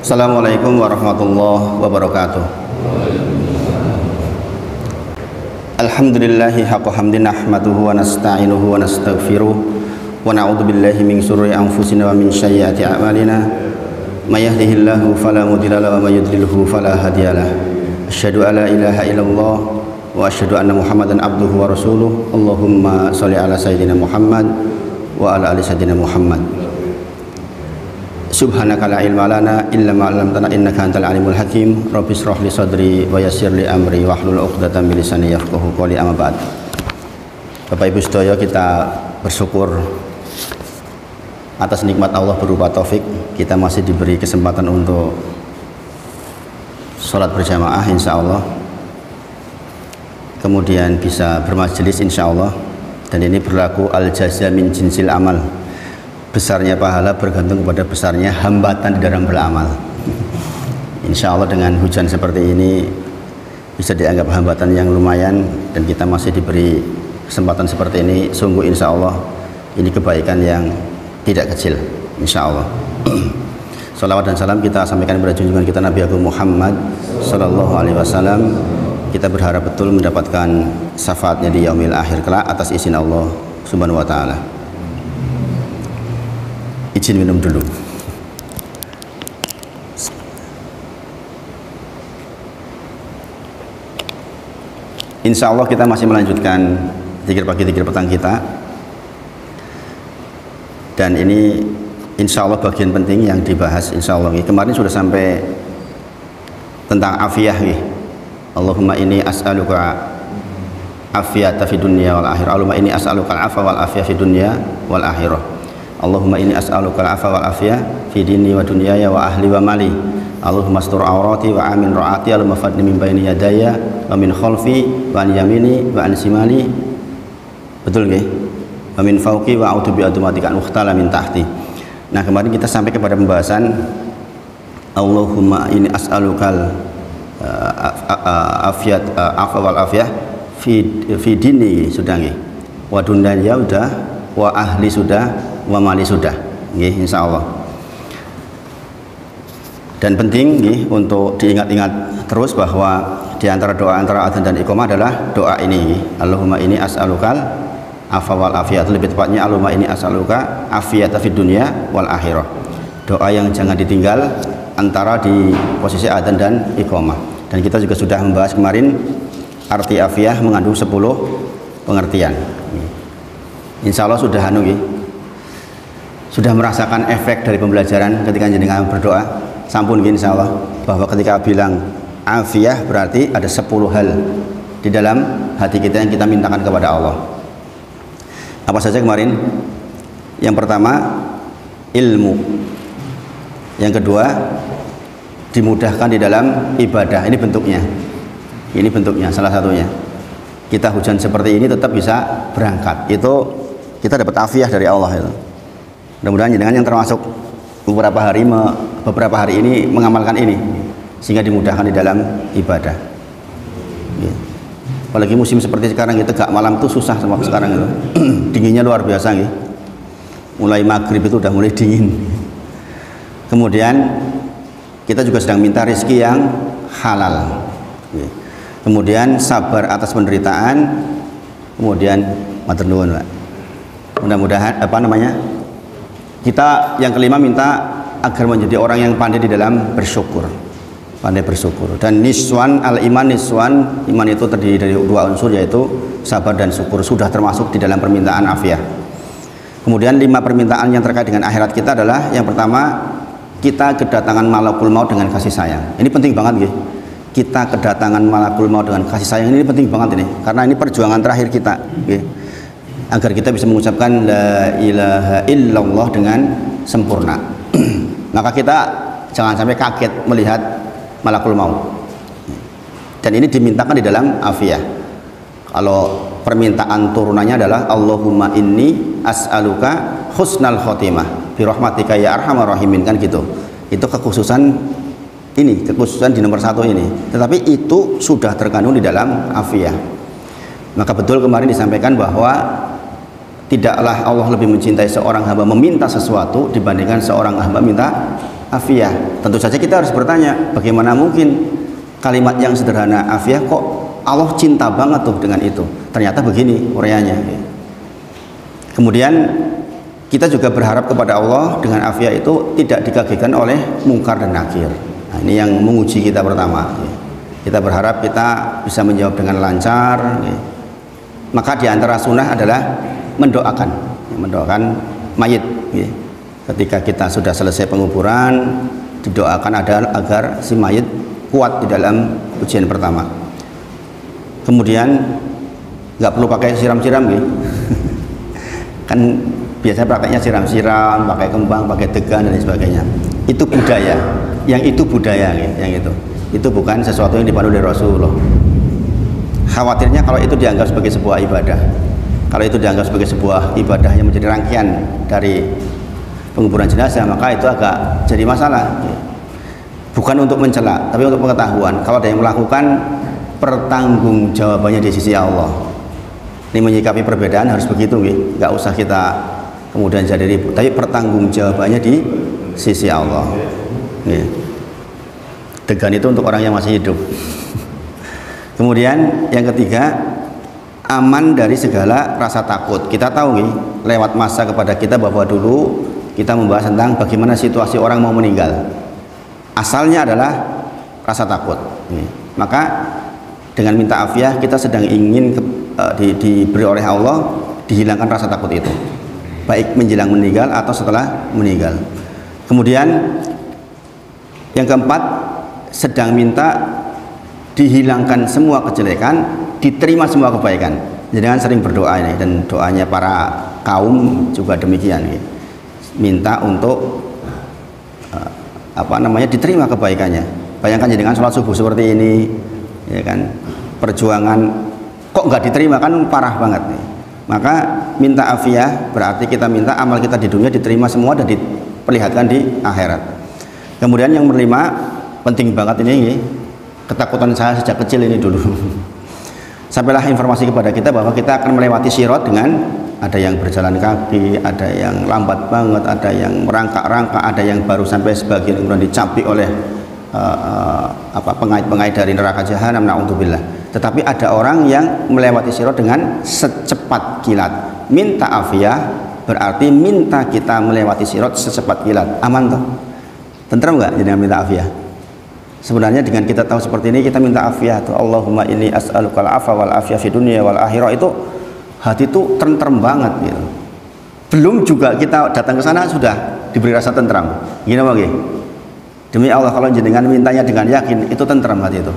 Assalamualaikum warahmatullahi wabarakatuh. Alhamdulillahi haqqa hamdin nahmaduhu wa nasta'inuhu wa nastaghfiruh wa na'udzu billahi min syururi anfusina wa min sayyiati a'malina. May yahdihillahu fala mudilla lahu wa may yudlilhu fala hadiyalah. Asyhadu an la ilaha illallah wa asyhadu anna Muhammadan abduhu wa rasuluh. Allahumma shalli ala sayyidina Muhammad wa ala ali sayyidina Muhammad. Subhanaka la ilma lana illa ma 'allamtana innaka antal alimul hakim. Rabbi shrah li sadri wa yassir li amri wahlul 'uqdatam min lisani yafqahu qawli. Amma ba'd. Bapak Ibu sedaya, kita bersyukur atas nikmat Allah berupa taufik. Kita masih diberi kesempatan untuk sholat berjamaah insyaallah. Kemudian bisa bermajelis insyaallah. Dan ini berlaku al-jaza min jinsil amal. Besarnya pahala bergantung kepada besarnya hambatan di dalam beramal. Insya Allah dengan hujan seperti ini bisa dianggap hambatan yang lumayan, dan kita masih diberi kesempatan seperti ini. Sungguh insya Allah ini kebaikan yang tidak kecil insya Allah. Salawat dan salam kita sampaikan kepada junjungan kita Nabi Agung Muhammad Sallallahu Alaihi Wasallam. Kita berharap betul mendapatkan syafaatnya di yaumil akhir kelak atas izin Allah Subhanahu Wa Taala. Izin minum dulu. Insya Allah kita masih melanjutkan zikir pagi, zikir petang kita. Dan ini insya Allah bagian penting yang dibahas insya Allah. Kemarin sudah sampai tentang afiyah. Allahumma inni as'aluka afiyata fi dunya wal akhirah. Allahumma inni as'aluka al-afwa wal afiyah fi dunya wal akhirah. Allahumma inni as'aluka al-afwa wal afiyah fi dini wa dunyaya wa ahli wa mali. Allahumma astur aurati wa amin ra'ati. Allahumma fadni min baini yadaya wa min khalfi wa an yamini wa an simali. Betul nggih? Wa min fawqi wa a'udzu bi admatika an ukhtala min tahti. Nah, kemarin kita sampai kepada pembahasan Allahumma inni as'alukal afiyat afwa wal afiyah fi dini sudah nggih. Wa dunyaya sudah, wa ahli sudah, wa mali sudah, nggih insyaallah. Dan penting nggih untuk diingat-ingat terus bahwa di antara doa antara adzan dan iqamah adalah doa ini nggih. Allahumma inni as'alukal afwa wal afiyah, lebih tepatnya Allahumma inni as'aluka afiyata fid dunya wal akhirah. Doa yang jangan ditinggal antara di posisi adzan dan iqamah. Dan kita juga sudah membahas kemarin arti afiyah mengandung 10 pengertian. Insya Allah sudah sudah merasakan efek dari pembelajaran ketika jenengan berdoa. Sampun insya Allah bahwa ketika bilang afiyah berarti ada 10 hal di dalam hati kita yang kita mintakan kepada Allah. Apa saja kemarin? Yang pertama ilmu, yang kedua dimudahkan di dalam ibadah. Ini bentuknya salah satunya. Kita hujan seperti ini tetap bisa berangkat, itu kita dapat afiyah dari Allah itu. Mudah-mudahan jenengan yang termasuk beberapa hari ini mengamalkan ini sehingga dimudahkan di dalam ibadah. Apalagi musim seperti sekarang itu tegak malam tuh susah sama sekarang itu. Dinginnya luar biasa gitu. Mulai maghrib itu udah mulai dingin. Kemudian kita juga sedang minta rezeki yang halal. Kemudian sabar atas penderitaan. Kemudian matur nuwun, Pak. Mudah-mudahan kita yang kelima minta agar menjadi orang yang pandai di dalam bersyukur. Pandai bersyukur. Dan niswan al-iman, niswan iman itu terdiri dari 2 unsur, yaitu sabar dan syukur. Sudah termasuk di dalam permintaan afiyah. Kemudian 5 permintaan yang terkait dengan akhirat kita adalah yang pertama, kita kedatangan malakul maut dengan kasih sayang. Ini penting banget nggih. Kita kedatangan malakul maut dengan kasih sayang ini penting banget ini, karena ini perjuangan terakhir kita nggih. Agar kita bisa mengucapkan la ilaha illallah dengan sempurna. Maka kita jangan sampai kaget melihat malakul maut. Dan ini dimintakan di dalam afiyah. Kalau permintaan turunannya adalah Allahumma inni as'aluka husnal khotimah bi rahmatika ya arhamar rahimin, kan gitu. Itu kekhususan ini, kekhususan di nomor 1 ini. Tetapi itu sudah terkandung di dalam afiyah. Maka betul kemarin disampaikan bahwa tidaklah Allah lebih mencintai seorang hamba meminta sesuatu dibandingkan seorang hamba minta afiyah. Tentu saja kita harus bertanya, bagaimana mungkin kalimat yang sederhana afiyah kok Allah cinta banget tuh dengan itu. Ternyata begini uraiannya. Kemudian kita juga berharap kepada Allah dengan afiyah itu tidak dikagetkan oleh mungkar dan nakir. Nah, ini yang menguji kita pertama. Kita berharap kita bisa menjawab dengan lancar. Maka di antara sunnah adalah mendoakan mayit. Ketika kita sudah selesai penguburan, didoakan agar si mayit kuat di dalam ujian pertama. Kemudian nggak perlu pakai siram-siram gitu. Kan biasanya pakainya siram-siram, pakai kembang, pakai degan dan sebagainya. Itu budaya. Yang itu budaya gitu, yang itu. Itu bukan sesuatu yang dipandu oleh Rasulullah. Khawatirnya kalau itu dianggap sebagai sebuah ibadah. Kalau itu dianggap sebagai sebuah ibadah yang menjadi rangkaian dari penguburan jenazah, maka itu agak jadi masalah. Bukan untuk mencela, tapi untuk pengetahuan. Kalau ada yang melakukan, pertanggungjawabannya di sisi Allah. Ini menyikapi perbedaan harus begitu, nggak usah kita kemudian jadi ribut. Tapi pertanggungjawabannya di sisi Allah. Degan itu untuk orang yang masih hidup. Kemudian yang ketiga, aman dari segala rasa takut. Kita tahu lewat masa kepada kita bahwa dulu kita membahas tentang bagaimana situasi orang mau meninggal. Asalnya adalah rasa takut. Maka dengan minta afiyah kita sedang ingin diberi oleh Allah dihilangkan rasa takut itu, baik menjelang meninggal atau setelah meninggal. Kemudian yang keempat, sedang minta dihilangkan semua kejelekan, diterima semua kebaikan. Jangan sering berdoa ini, dan doanya para kaum juga demikian. Minta untuk diterima kebaikannya. Bayangkan dengan sholat subuh seperti ini, ya kan, perjuangan kok nggak diterima, kan parah banget nih. Maka minta afiyah berarti kita minta amal kita di dunia diterima semua dan diperlihatkan di akhirat. Kemudian yang kelima, penting banget ini, ketakutan saya sejak kecil ini dulu. Sampailah informasi kepada kita bahwa kita akan melewati sirat dengan ada yang berjalan kaki, ada yang lambat banget, ada yang merangkak-rangkak, ada yang baru sampai sebagian kemudian dicapik oleh pengait-pengait dari neraka jahanam, naudzubillah. Tetapi ada orang yang melewati sirat dengan secepat kilat. Minta afiyah berarti minta kita melewati sirat secepat kilat. Aman toh? Tenteram nggak jadi minta afiyah? Sebenarnya dengan kita tahu seperti ini, kita minta afiyah tuh, Allahumma inni as'alukal afa wal afiyah fi dunya wal akhirah, itu hati itu tentrem banget gitu. Belum juga kita datang ke sana sudah diberi rasa tentram. Gini apa nggih? Demi Allah kalau jenengan mintanya dengan yakin, itu tentram hati itu.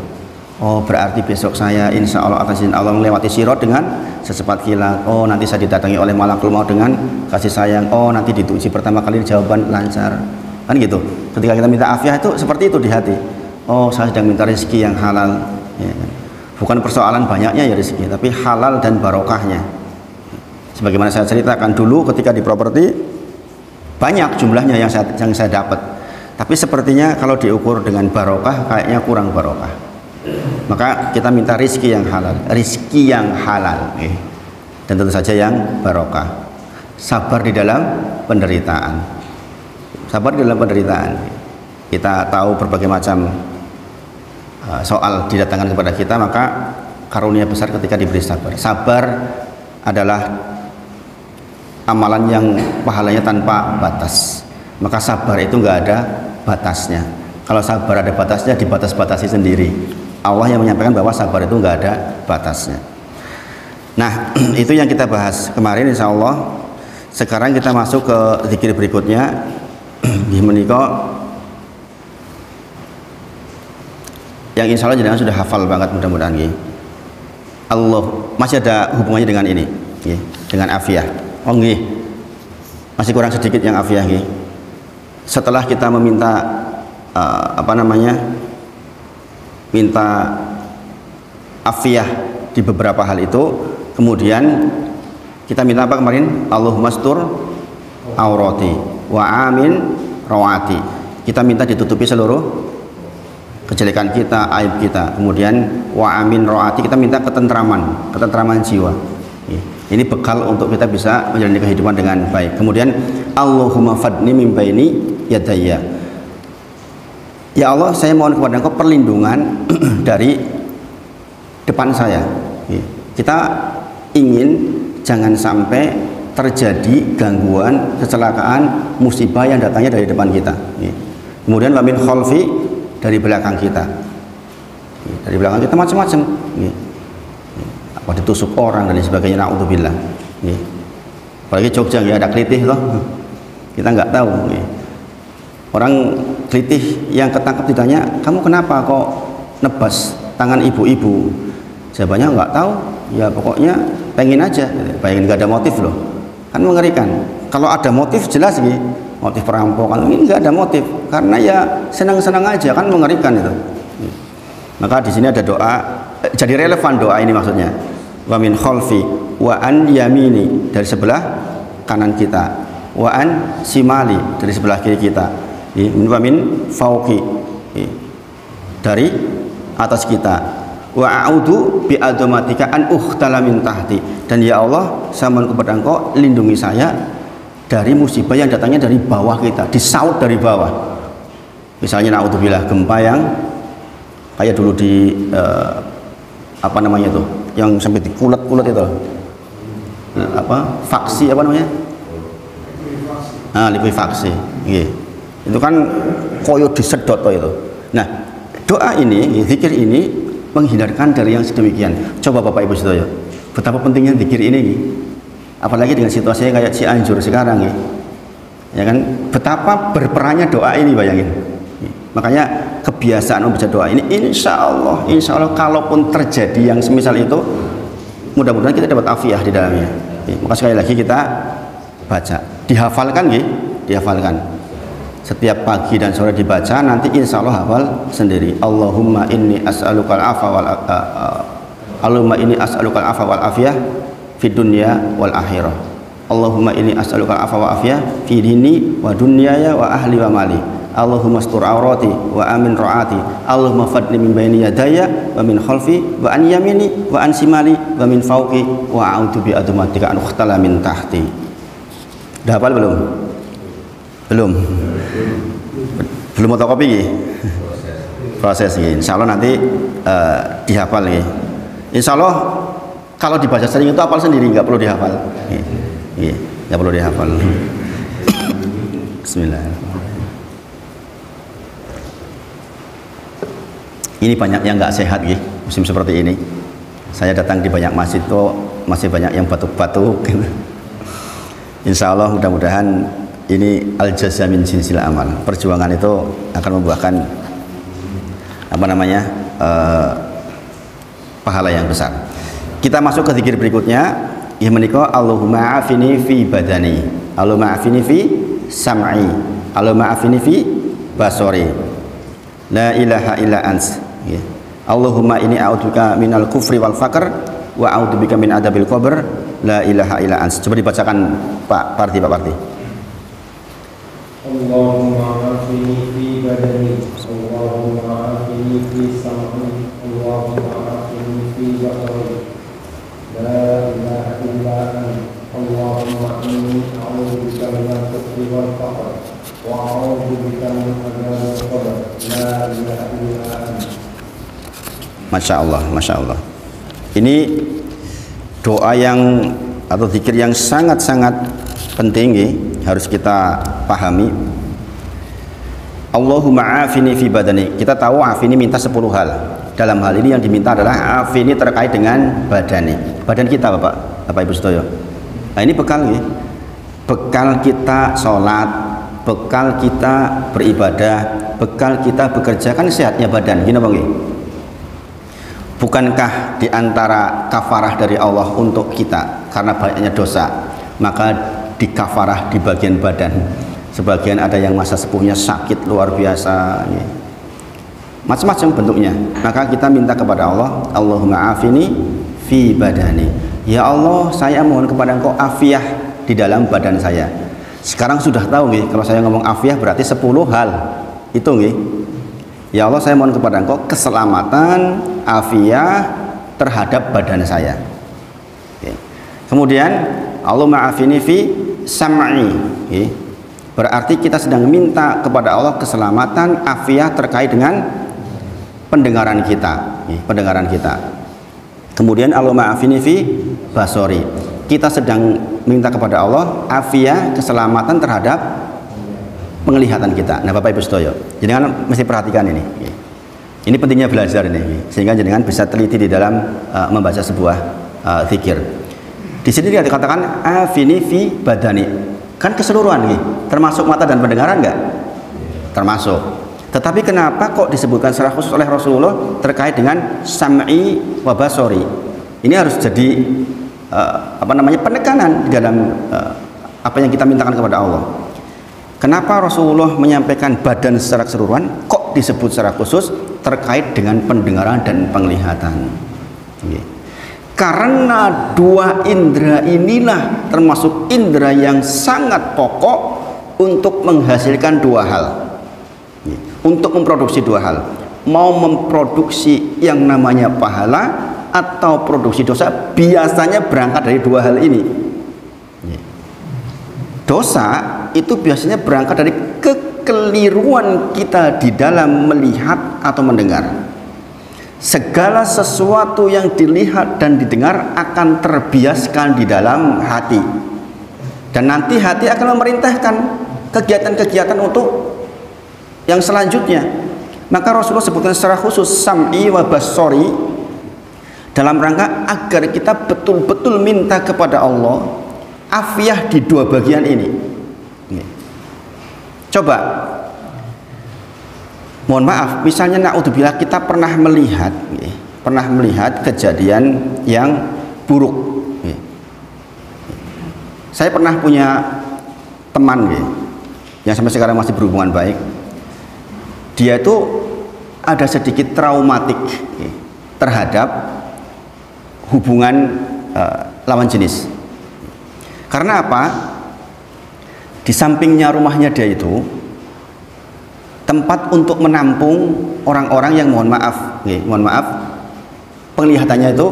Oh, berarti besok saya insya Allah atas izin Allah melewati sirat dengan secepat kilat. Oh, nanti saya didatangi oleh malakul maut dengan kasih sayang. Oh, nanti diuji pertama kali jawaban lancar. Kan gitu. Ketika kita minta afiyah itu seperti itu di hati. Oh, saya sedang minta rezeki yang halal. Ya, kan? Bukan persoalan banyaknya ya rezeki, tapi halal dan barokahnya. Sebagaimana saya ceritakan dulu ketika di properti, banyak jumlahnya yang saya dapat. Tapi sepertinya kalau diukur dengan barokah kayaknya kurang barokah. Maka kita minta rizki yang halal, dan tentu saja yang barokah. Sabar di dalam penderitaan. Kita tahu berbagai macam soal didatangkan kepada kita, maka karunia besar ketika diberi sabar. Sabar adalah amalan yang pahalanya tanpa batas. Maka sabar itu nggak ada batasnya. Kalau sabar ada batasnya, dibatas-batasi sendiri. Allah yang menyampaikan bahwa sabar itu nggak ada batasnya. Nah, itu yang kita bahas kemarin, insya Allah. Sekarang kita masuk ke zikir berikutnya. Menikah yang insya Allah jangan sudah hafal banget mudah-mudahan. Allah masih ada hubungannya dengan ini, dengan afiyah. Oh nggih, masih kurang sedikit yang afiyah. Setelah kita meminta minta afiyah di beberapa hal itu, kemudian kita minta apa kemarin? Allahumma stur aurati wa amin rawati. Kita minta ditutupi seluruh kejelekan kita, aib kita. Kemudian wa amin rawati, kita minta ketentraman jiwa. Ini bekal untuk kita bisa menjalani kehidupan dengan baik. Kemudian Allahumma fadni min baini yadayya, Ya Allah, saya mohon kepada Engkau perlindungan dari depan saya. Kita ingin jangan sampai terjadi gangguan, kecelakaan, musibah yang datangnya dari depan kita. Kemudian wa min khalfi, dari belakang kita. Dari belakang kita macam-macam. Apa ditusuk orang dan sebagainya, naudzubillah. Apalagi Jogja ya, ada kelitih loh. Kita nggak tahu. Orang kelitih yang ketangkep ditanya, kamu kenapa kok nebas tangan ibu-ibu? Jawabannya nggak tahu. Ya pokoknya pengen aja. Bayangin nggak ada motif loh, kan mengerikan. Kalau ada motif jelas nih, motif perampokan. Ini nggak ada motif, karena ya senang-senang aja, kan mengerikan itu. Maka di sini ada doa, jadi relevan doa ini maksudnya. Wa min khalfi wa an yamini, dari sebelah kanan kita, wa an simali, dari sebelah kiri kita. Wa min fauqi, dari atas kita. Wa a'udzu bi adzamatika an ukhtala min tahti, dan ya Allah, saya mohon kepada Engkau lindungi saya dari musibah yang datangnya dari bawah kita, disaut dari bawah. Misalnya naudzubillah, gempa yang kayak dulu di apa namanya itu, yang sampai dikulet-kulet itu, apa faksi apa namanya, likuifaksi, itu kan koyo disedot itu. Nah, doa ini, zikir ini menghindarkan dari yang sedemikian. Coba Bapak Ibu Saudara, betapa pentingnya zikir ini, apalagi dengan situasinya kayak Cianjur sekarang, ya kan, betapa berperannya doa ini, bayangin. Makanya kebiasaan membaca doa ini, insya Allah kalaupun terjadi yang semisal itu, mudah-mudahan kita dapat afiah di dalamnya. Maka sekali lagi kita baca, dihafalkan, dihafalkan. Setiap pagi dan sore dibaca, nanti insya Allah hafal sendiri. Allahumma inni as'alukal afa wal Allahumma inni as'alukal afa wal afiyah fid dunya wal akhirah. Allahumma inni as'alukal afa wal afiyah fi dini wa dunyaya wa ahli wa mali. Allahumma astur aurati wa amin ra'ati. Allahumma fadli min baini yadaya wa min khalfi wa an yamini wa an simali wa min fauqi wa a'udzu bi adzamatika an ukhtala min tahti. Udah hafal belum? Belum fotokopi proses insya Allah nanti dihafal insya Allah. Kalau dibaca sering itu hafal sendiri, nggak perlu dihafal, nggak perlu dihafal. Bismillahirrahmanirrahim. Ini banyak yang nggak sehat musim seperti ini. Saya datang di banyak masjid tuh masih banyak yang batuk-batuk. Insya Allah mudah-mudahan ini al-jaza min jinsil amal. Perjuangan itu akan membuahkan apa namanya, pahala yang besar. Kita masuk ke zikir berikutnya. Ya menika Allahumma afini fi badani, Allahumma afini fi sam'i, Allahumma afini fi basori, la ilaha illa ants. Allahumma inni a'udzubika minal kufri wal faqr wa a'udzubika min adabil qabr, la ilaha illa ants. Coba dibacakan Pak Parti. Allahumma afini fi badani, Allahumma afini fi sam'i, Allahumma afini fi basari, la ilaha illa anta, Allahumma inni a'udzubika minal kufri wal faqr wa a'udzubika min adzabil qabr, la ilaha illa anta. Masya Allah. Ini doa yang atau zikir yang sangat-sangat penting, harus kita pahami. Allahumma afini fi badani. Kita tahu afini minta 10 hal. Dalam hal ini yang diminta adalah afini terkait dengan badan kita, Bapak Ibu Saudara. Nah, ini bekal bekal kita sholat, bekal kita beribadah, bekal kita bekerja, kan sehatnya badan. Gini Bang, bukankah diantara kafarah dari Allah untuk kita karena banyaknya dosa, maka dikafarah di bagian badan. Sebagian ada yang masa sepuhnya sakit luar biasa, macam-macam bentuknya. Maka kita minta kepada Allah, Allahumma afini fi badani. Ya Allah, saya mohon kepada Engkau afiah di dalam badan saya. Sekarang sudah tahu kalau saya ngomong afiah berarti 10 hal itu Ya Allah, saya mohon kepada Engkau keselamatan, afiah terhadap badan saya. Kemudian Allahumma afini fi sam'i, Berarti kita sedang minta kepada Allah keselamatan, afiah terkait dengan pendengaran kita, pendengaran kita. Kemudian Allahumma afini fi basori. Kita sedang minta kepada Allah afiah, keselamatan terhadap penglihatan kita. Nah, Bapak Ibu sedaya, jenengan mesti perhatikan ini. Ini pentingnya belajar ini, sehingga jenengan bisa teliti di dalam membaca sebuah zikir. Di sini dia dikatakan afini fi badani. Kan keseluruhan nih, termasuk mata dan pendengaran enggak? Termasuk. Tetapi kenapa kok disebutkan secara khusus oleh Rasulullah terkait dengan sam'i wa basori? Ini harus jadi penekanan di dalam apa yang kita mintakan kepada Allah. Kenapa Rasulullah menyampaikan badan secara keseluruhan? Kok disebut secara khusus terkait dengan pendengaran dan penglihatan? Karena dua indera inilah termasuk indera yang sangat pokok untuk menghasilkan dua hal, untuk memproduksi dua hal. Mau memproduksi yang namanya pahala atau produksi dosa, biasanya berangkat dari dua hal ini. Dosa itu biasanya berangkat dari kekeliruan kita di dalam melihat atau mendengar. Segala sesuatu yang dilihat dan didengar akan terbiaskan di dalam hati, dan nanti hati akan memerintahkan kegiatan-kegiatan untuk yang selanjutnya. Maka Rasulullah sebutkan secara khusus sam'i wa basori dalam rangka agar kita betul-betul minta kepada Allah afiah di dua bagian ini. Coba, mohon maaf, misalnya naudzubillah kita pernah melihat kejadian yang buruk. Saya pernah punya teman yang sampai sekarang masih berhubungan baik. Dia itu ada sedikit traumatik terhadap hubungan lawan jenis. Karena apa? Di sampingnya rumahnya dia itu tempat untuk menampung orang-orang yang mohon maaf, penglihatannya itu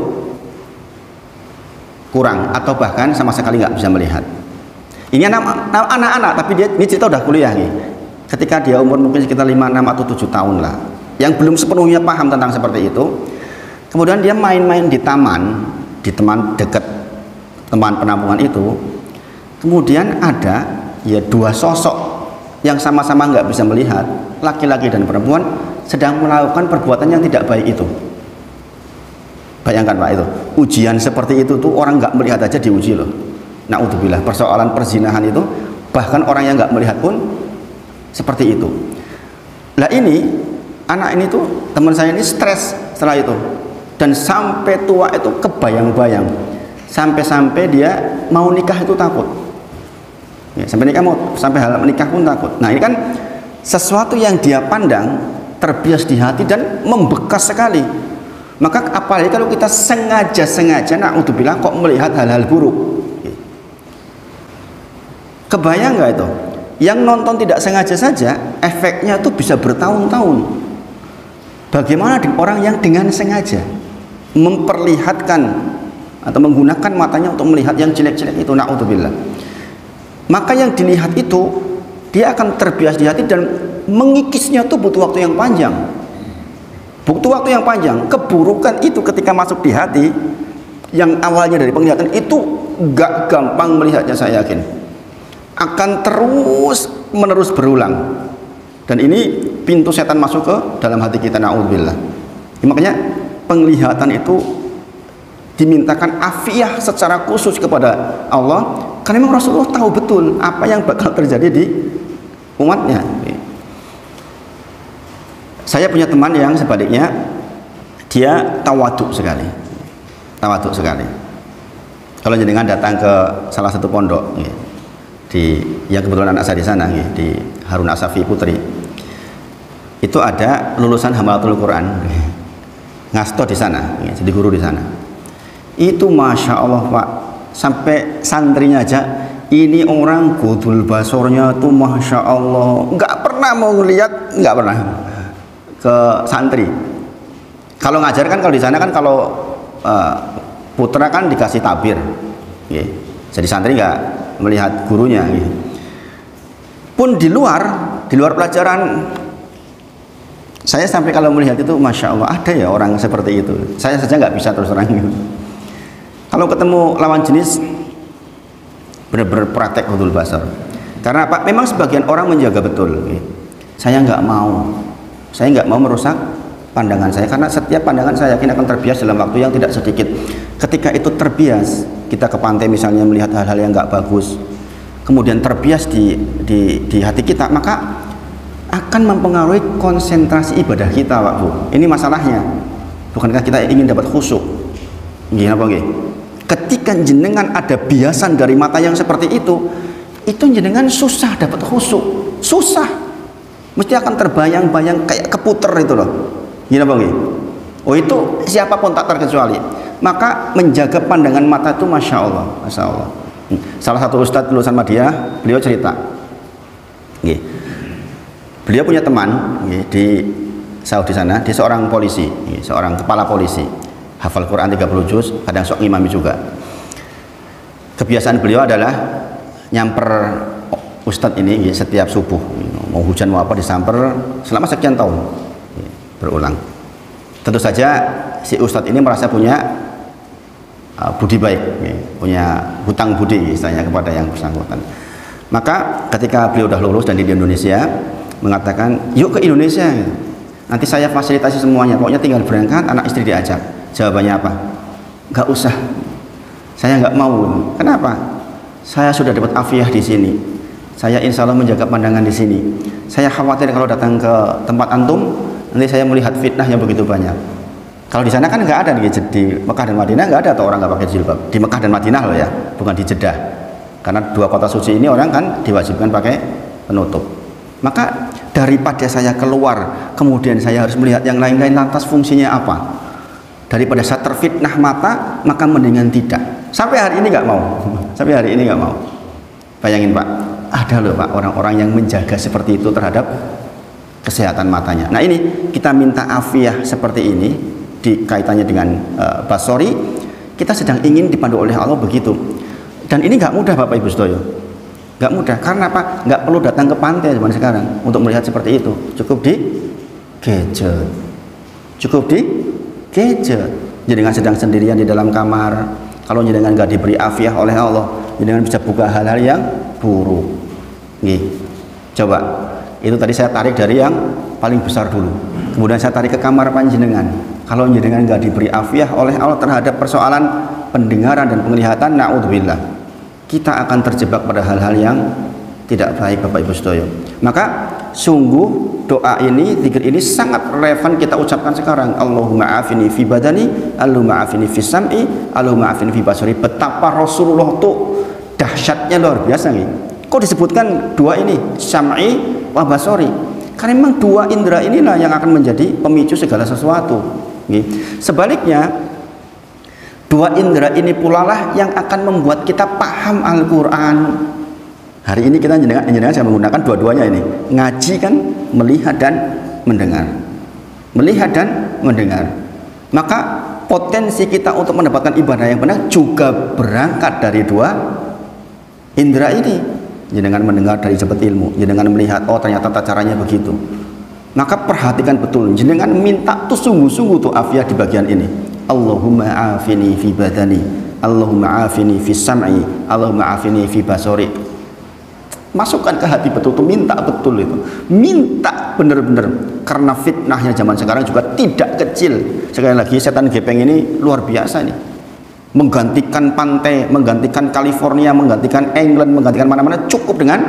kurang atau bahkan sama sekali nggak bisa melihat. Ini anak-anak, tapi dia ini cerita udah kuliah nih. Ketika dia umur mungkin sekitar 5, 6 atau 7 tahun lah, yang belum sepenuhnya paham tentang seperti itu. Kemudian dia main-main di taman, di teman dekat teman penampungan itu. Kemudian ada ya dua sosok yang sama-sama nggak bisa melihat, laki-laki dan perempuan sedang melakukan perbuatan yang tidak baik itu. Bayangkan Pak, itu ujian seperti itu tuh orang nggak melihat aja diuji loh. Naudzubillah, persoalan perzinahan itu bahkan orang yang nggak melihat pun seperti itu. Lah ini anak ini tuh teman saya ini stres setelah itu, dan sampai tua itu kebayang-bayang, sampai dia mau nikah itu takut. Ya, sampai hal menikah pun takut. Nah, ini kan sesuatu yang dia pandang terbias di hati dan membekas sekali. Maka apalagi kalau kita sengaja naudzubillah kok melihat hal-hal buruk. Kebayang nggak itu? Yang nonton tidak sengaja saja efeknya tuh bisa bertahun-tahun. Bagaimana dengan orang yang dengan sengaja memperlihatkan atau menggunakan matanya untuk melihat yang jelek-jelek itu, naudzubillah. Maka yang dilihat itu dia akan terbias di hati dan mengikisnya tuh butuh waktu yang panjang. Butuh waktu yang panjang. Keburukan itu ketika masuk di hati, yang awalnya dari penglihatan itu gak gampang melihatnya, saya yakin akan terus menerus berulang. Dan ini pintu setan masuk ke dalam hati kita, naudzubillah. Makanya penglihatan itu dimintakan afiah secara khusus kepada Allah, karena memang Rasulullah tahu betul apa yang bakal terjadi di umatnya. Saya punya teman yang sebaliknya, dia tawaduk sekali. Kalau jenengan datang ke salah satu pondok yang kebetulan anak saya di sana, di Harun Asafi Putri, itu ada lulusan Hamalatul Quran, ngasto di sana, jadi guru di sana. Itu masya Allah Pak, sampai santrinya aja, ini orang gudul basornya tuh masya Allah, nggak pernah mau ngelihat, nggak pernah ke santri. Kalau ngajar kan, kalau di sana kan kalau putra kan dikasih tabir, jadi santri nggak melihat gurunya. Pun di luar pelajaran, saya sampai kalau melihat itu, masya Allah, ada ya orang seperti itu. Saya saja nggak bisa terus terang. Kalau ketemu lawan jenis, benar-benar praktek hudul basar. Karena apa? Memang sebagian orang menjaga betul. Saya nggak mau merusak pandangan saya, karena setiap pandangan saya yakin akan terbias dalam waktu yang tidak sedikit. Ketika itu terbias, kita ke pantai misalnya melihat hal-hal yang nggak bagus, kemudian terbias di hati kita, maka akan mempengaruhi konsentrasi ibadah kita, Pak Bu. Ini masalahnya. Bukankah kita ingin dapat khusyuk? Gimana Pak? Ketika jenengan ada biasan dari mata yang seperti itu jenengan susah dapat khusyuk, susah. Mesti akan terbayang-bayang kayak keputer itu loh. Gimana Pak? Oh, itu siapapun tak terkecuali. Maka menjaga pandangan mata itu masya Allah, masya Allah. Salah satu ustadz lulusan Madinah, beliau cerita, beliau punya teman di Saudi sana, dia seorang polisi, seorang kepala polisi, hafal Quran 30 juz, kadang sok ngimami juga. Kebiasaan beliau adalah nyamper ustadz ini setiap subuh, mau hujan mau apa disamper selama sekian tahun, berulang. Tentu saja si ustadz ini merasa punya budi baik, punya hutang budi istilahnya kepada yang bersangkutan. Maka ketika beliau sudah lulus dan di Indonesia, mengatakan yuk ke Indonesia, nanti saya fasilitasi semuanya, pokoknya tinggal berangkat, anak istri diajak. Jawabannya apa? Nggak usah, saya nggak mau. Kenapa? Saya sudah dapat afiah di sini, saya insya Allah menjaga pandangan di sini. Saya khawatir kalau datang ke tempat antum, nanti saya melihat fitnah yang begitu banyak. Kalau di sana kan nggak ada di Mekah dan Madinah, nggak ada atau orang nggak pakai jilbab. Di Mekah dan Madinah loh ya, bukan di Jeddah. Karena dua kota suci ini orang kan diwajibkan pakai penutup. Maka daripada saya keluar, kemudian saya harus melihat yang lain-lain, lantas fungsinya apa? Daripada saya terfitnah mata, maka mendingan tidak. Sampai hari ini nggak mau. Sampai hari ini nggak mau. Bayangin Pak, ada loh Pak orang-orang yang menjaga seperti itu terhadap kesehatan matanya. Nah ini kita minta afiah seperti ini. Di kaitannya dengan basori, kita sedang ingin dipandu oleh Allah begitu. Dan ini nggak mudah Bapak Ibu Sedoyo, nggak mudah. Karena apa? Nggak perlu datang ke pantai zaman sekarang untuk melihat seperti itu. Cukup di gadget, cukup di gadget. Jenengan sedang sendirian di dalam kamar, kalau jenengan nggak diberi afiah oleh Allah, jenengan bisa buka hal-hal yang buruk. Nih, coba itu tadi saya tarik dari yang paling besar dulu, kemudian saya tarik ke kamar panjenengan. Kalau jenengan nggak diberi afiah oleh Allah terhadap persoalan pendengaran dan penglihatan, na'udzubillah, kita akan terjebak pada hal-hal yang tidak baik Bapak Ibu Sedoyo. Maka sungguh doa ini, zikir ini sangat relevan kita ucapkan sekarang. Allahumma afini fi badani, Allahumma afini fi sam'i, Allahumma afini fi basari. Betapa Rasulullah tuh dahsyatnya luar biasa nih. Kok disebutkan dua ini, sam'i wa basari? Karena memang dua indera inilah yang akan menjadi pemicu segala sesuatu. Sebaliknya, dua indera ini pula lah yang akan membuat kita paham Al-Quran. Hari ini kita jenengan saya menggunakan dua-duanya ini, ngaji kan, melihat dan mendengar, melihat dan mendengar. Maka potensi kita untuk mendapatkan ibadah yang benar juga berangkat dari dua indera ini. Jenengan mendengar dari jabat ilmu, jenengan melihat, oh ternyata caranya begitu. Maka perhatikan betul, jenengan minta tuh sungguh-sungguh tuh afiah di bagian ini. Allahumma afini fi badani, Allahumma afini fi sam'i, Allahumma afini fi basori. Masukkan ke hati betul tuh, minta betul itu, minta bener-bener. Karena fitnahnya zaman sekarang juga tidak kecil. Sekali lagi, setan gepeng ini luar biasa nih, menggantikan pantai, menggantikan California, menggantikan England, menggantikan mana-mana, cukup dengan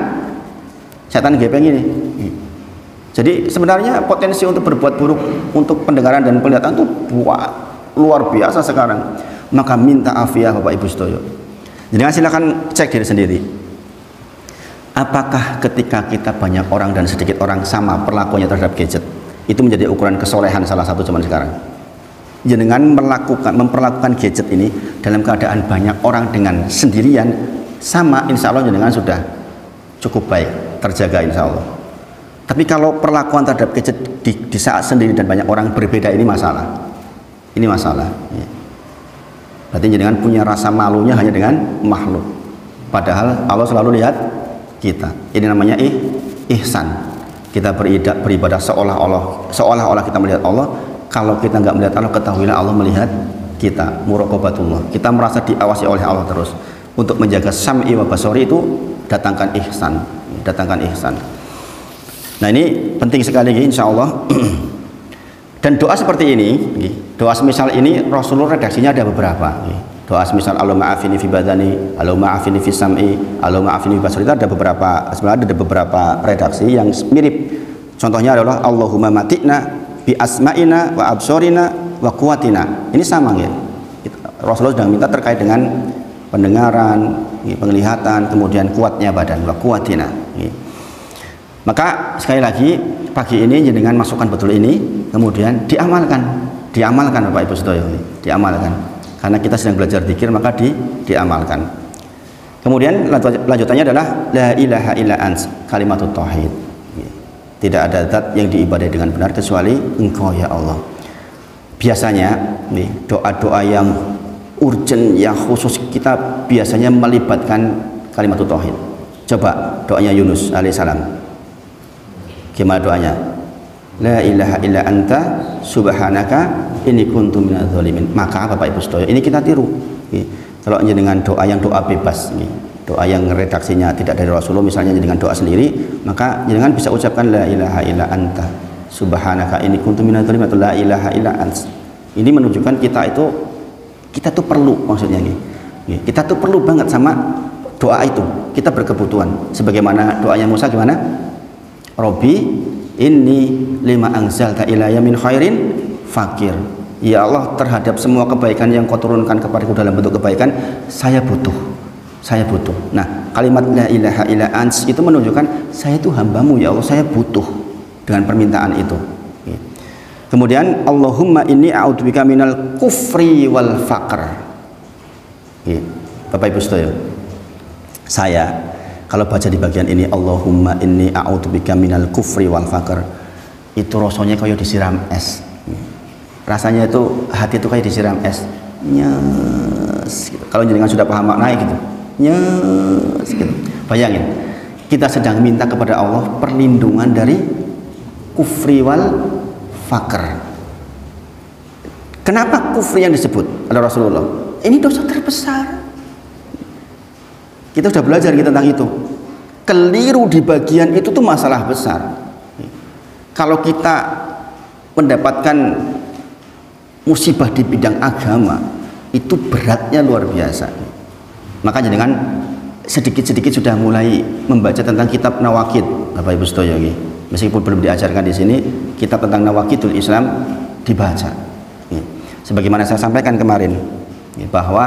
setan gepeng ini. Jadi sebenarnya potensi untuk berbuat buruk untuk pendengaran dan penglihatan itu luar biasa sekarang. Maka minta afiah Bapak Ibu Sedoyo. Jadi silakan cek diri sendiri. Apakah ketika kita banyak orang dan sedikit orang sama perlakuannya terhadap gadget, itu menjadi ukuran kesolehan salah satu zaman sekarang? Jenengan memperlakukan gadget ini dalam keadaan banyak orang dengan sendirian sama, insya Allah jenengan sudah cukup baik, terjaga insya Allah. Tapi kalau perlakuan terhadap gadget di saat sendiri dan banyak orang berbeda, ini masalah. Ini masalah. Ya. Berarti jenengan punya rasa malunya hanya dengan makhluk. Padahal Allah selalu lihat kita. Ini namanya ihsan. Kita beribadah seolah-olah kita melihat Allah. Kalau kita nggak melihat Allah, ketahuilah Allah melihat kita. Muraqabatullah. Kita merasa diawasi oleh Allah terus. Untuk menjaga sam'i wa basari itu datangkan ihsan. Datangkan ihsan. Nah ini penting sekali insya Allah. Dan doa seperti ini, doa semisal ini Rasulullah redaksinya ada beberapa. Doa semisal Allahumma afini fi badani, Allahumma afini fi sam'i, Allahumma afini fi basari, itu ada beberapa, sebenarnya ada beberapa redaksi yang mirip. Contohnya adalah Allahumma mati'na bi asma'ina wa absorina wa quwatina. Ini sama ya. Rasulullah sedang minta terkait dengan pendengaran, penglihatan, kemudian kuatnya badan, wa quwatina. Maka sekali lagi pagi ini dengan masukkan betul ini, kemudian diamalkan Bapak Ibu sedaya, diamalkan. Karena kita sedang belajar zikir, maka diamalkan. Kemudian lanjutannya adalah la ilaha illa ants, kalimatut tauhid. Tidak ada zat yang diibadai dengan benar kecuali Engkau ya Allah. Biasanya doa-doa yang urgent, yang khusus, kita biasanya melibatkan kalimatut tauhid. Coba doanya Yunus alaihissalam. Gimana doanya? La ilaha illa anta subhanaka inni kuntu minadz zalimin. Maka Bapak Ibu sedaya, ini kita tiru. Kalau dengan doa yang doa bebas, doa yang redaksinya tidak dari Rasulullah, misalnya dengan doa sendiri, maka jangan bisa ucapkan la ilaha illa anta subhanaka inni kuntu minadz zalimin atau la ilaha illa ants. Ini menunjukkan kita tuh perlu, maksudnya kita tuh perlu banget sama doa itu. Kita berkebutuhan. Sebagaimana doanya Musa gimana? Robbi inni lima anzalta ilayya min khairin fakir. Ya Allah, terhadap semua kebaikan yang kau turunkan kepadaku dalam bentuk kebaikan, saya butuh. Nah, kalimat la ilaha illa ants itu menunjukkan saya itu hambamu ya Allah, saya butuh dengan permintaan itu. Kemudian Allahumma inni a'udzubika minal kufri wal faqr. Bapak Ibu sekalian, saya kalau baca di bagian ini Allahumma inni a'udzubika minal kufri wal faqr, itu rasanya kayak disiram es. Rasanya itu hati itu kayak disiram es. Nyes gitu. Kalau jenengan sudah paham maknanya gitu. Nyes gitu. Bayangin, kita sedang minta kepada Allah perlindungan dari kufri wal faqr. Kenapa kufri yang disebut oleh Rasulullah? Ini dosa terbesar. Kita sudah belajar tentang itu. Keliru di bagian itu tuh masalah besar. Kalau kita mendapatkan musibah di bidang agama, itu beratnya luar biasa. Makanya dengan sedikit-sedikit sudah mulai membaca tentang kitab Nawaqid, Bapak Ibu sedaya, meskipun belum diajarkan di sini, kitab tentang Nawaqidul Islam dibaca. Sebagaimana saya sampaikan kemarin, bahwa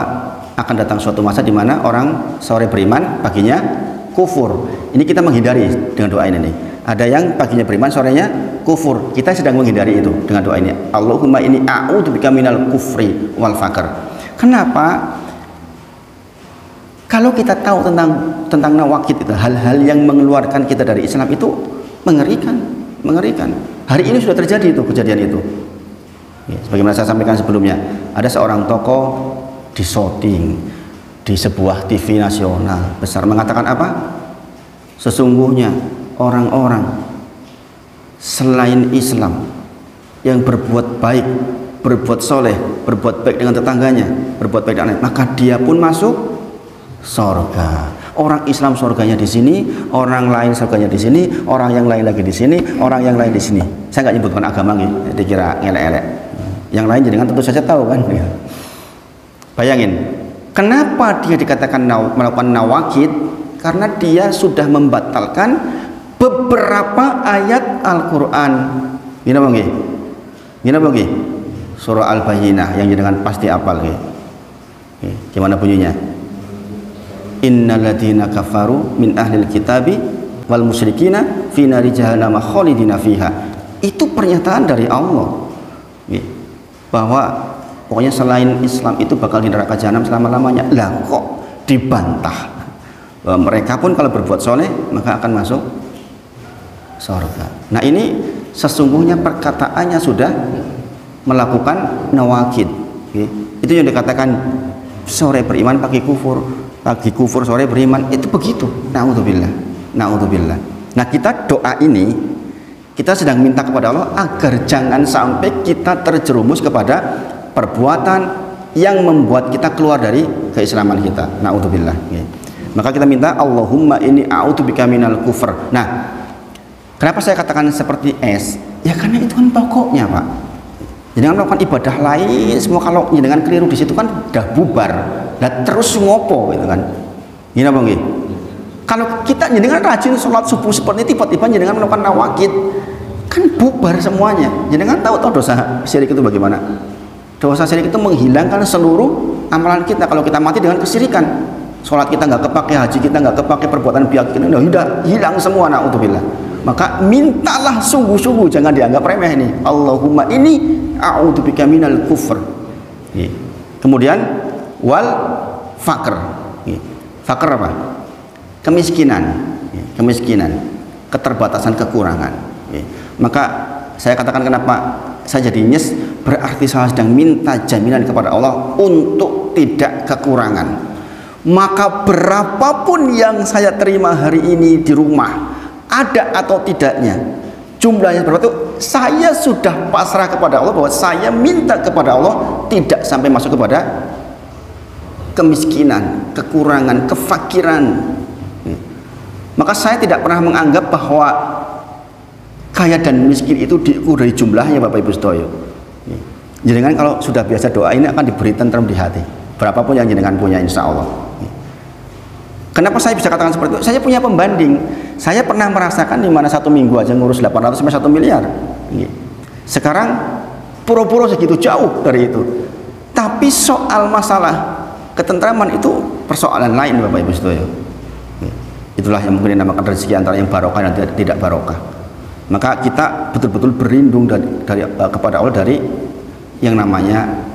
akan datang suatu masa di mana orang sore beriman, paginya kufur. Ini kita menghindari dengan doa ini nih. Ada yang paginya beriman, sorenya kufur. Kita sedang menghindari itu dengan doa ini. Allahumma inni a'udzubika minal kufri wal faqr. Kenapa? Kalau kita tahu tentang nawaqid itu, hal-hal yang mengeluarkan kita dari Islam itu mengerikan. Hari ini sudah terjadi itu kejadian itu. Sebagaimana saya sampaikan sebelumnya, ada seorang tokoh disyuting di sebuah TV nasional besar mengatakan apa? Sesungguhnya orang-orang selain Islam yang berbuat baik, berbuat soleh, berbuat baik dengan tetangganya, berbuat baik dengan maka dia pun masuk surga. Orang Islam surganya di sini, orang lain surganya di sini, orang yang lain lagi di sini, orang yang lain di sini. Saya nggak nyebutkan agama nih, dikira ngelek-elek. Yang lain jadi tentu saja tahu kan. Bayangin, kenapa dia dikatakan melakukan nawaqid? Karena dia sudah membatalkan beberapa ayat Al-Quran. Gimana bang? Surah Al-Bayyinah yang dengan pasti apal. Gimana bunyinya? Innal ladzina kafaru min ahlil kitabi wal musyrikina fi nari jahannam khalidina fiha. Itu pernyataan dari Allah bahwa pokoknya selain Islam itu bakal di neraka jahanam selama-lamanya. Lah kok dibantah bahwa mereka pun kalau berbuat soleh maka akan masuk surga. Nah ini sesungguhnya perkataannya sudah melakukan nawaqid. Itu yang dikatakan sore beriman pagi kufur sore beriman, itu begitu. Na'udzubillah. Nah, kita doa ini kita sedang minta kepada Allah agar jangan sampai kita terjerumus kepada perbuatan yang membuat kita keluar dari keislaman kita. Na'udzubillah. Maka kita minta Allahumma inni a'udzubika minal kufr. Nah, kenapa saya katakan seperti es? Ya karena itu kan pokoknya, Pak. Jangan melakukan ibadah lain semua kalau dengan keliru di situ kan udah bubar. Lah terus ngopo gitu kan. Gini apa nggih? Kalau kita jenengan rajin sholat subuh seperti ini, tiba-tiba jenengan melakukan nawakid, kan bubar semuanya. Jenengan tahu dosa syirik itu bagaimana? Dosa syirik itu menghilangkan seluruh amalan kita. Kalau kita mati dengan kesyirikan, sholat kita nggak kepake, haji kita nggak kepake, perbuatan biak kita udah hilang semua. Na'udzubillah. Maka mintalah sungguh-sungguh, jangan dianggap remeh ini. Allahumma inni a'udzubika minal kufr. Kemudian wal fakr. Fakr apa? Kemiskinan, keterbatasan, kekurangan. Maka saya katakan kenapa saya jadi nyes, berarti saya sedang minta jaminan kepada Allah untuk tidak kekurangan. Maka berapapun yang saya terima hari ini di rumah, ada atau tidaknya, jumlahnya berapa itu, saya sudah pasrah kepada Allah bahwa saya minta kepada Allah tidak sampai masuk kepada kemiskinan, kekurangan, kefakiran. Maka saya tidak pernah menganggap bahwa kaya dan miskin itu diukur dari jumlahnya, Bapak Ibu sedaya. Jenengan kalau sudah biasa doa ini akan diberi tentrem di hati, berapapun yang jenengan punya, insya Allah. Kenapa saya bisa katakan seperti itu? Saya punya pembanding. Saya pernah merasakan di mana 1 minggu aja ngurus 800 sampai 1 miliar. Sekarang pura-pura segitu jauh dari itu. Tapi soal masalah ketentraman itu persoalan lain, Bapak Ibu sedaya. Itulah yang mungkin dinamakan rezeki antara yang barokah dan tidak barokah. Maka kita betul-betul berlindung kepada Allah dari yang namanya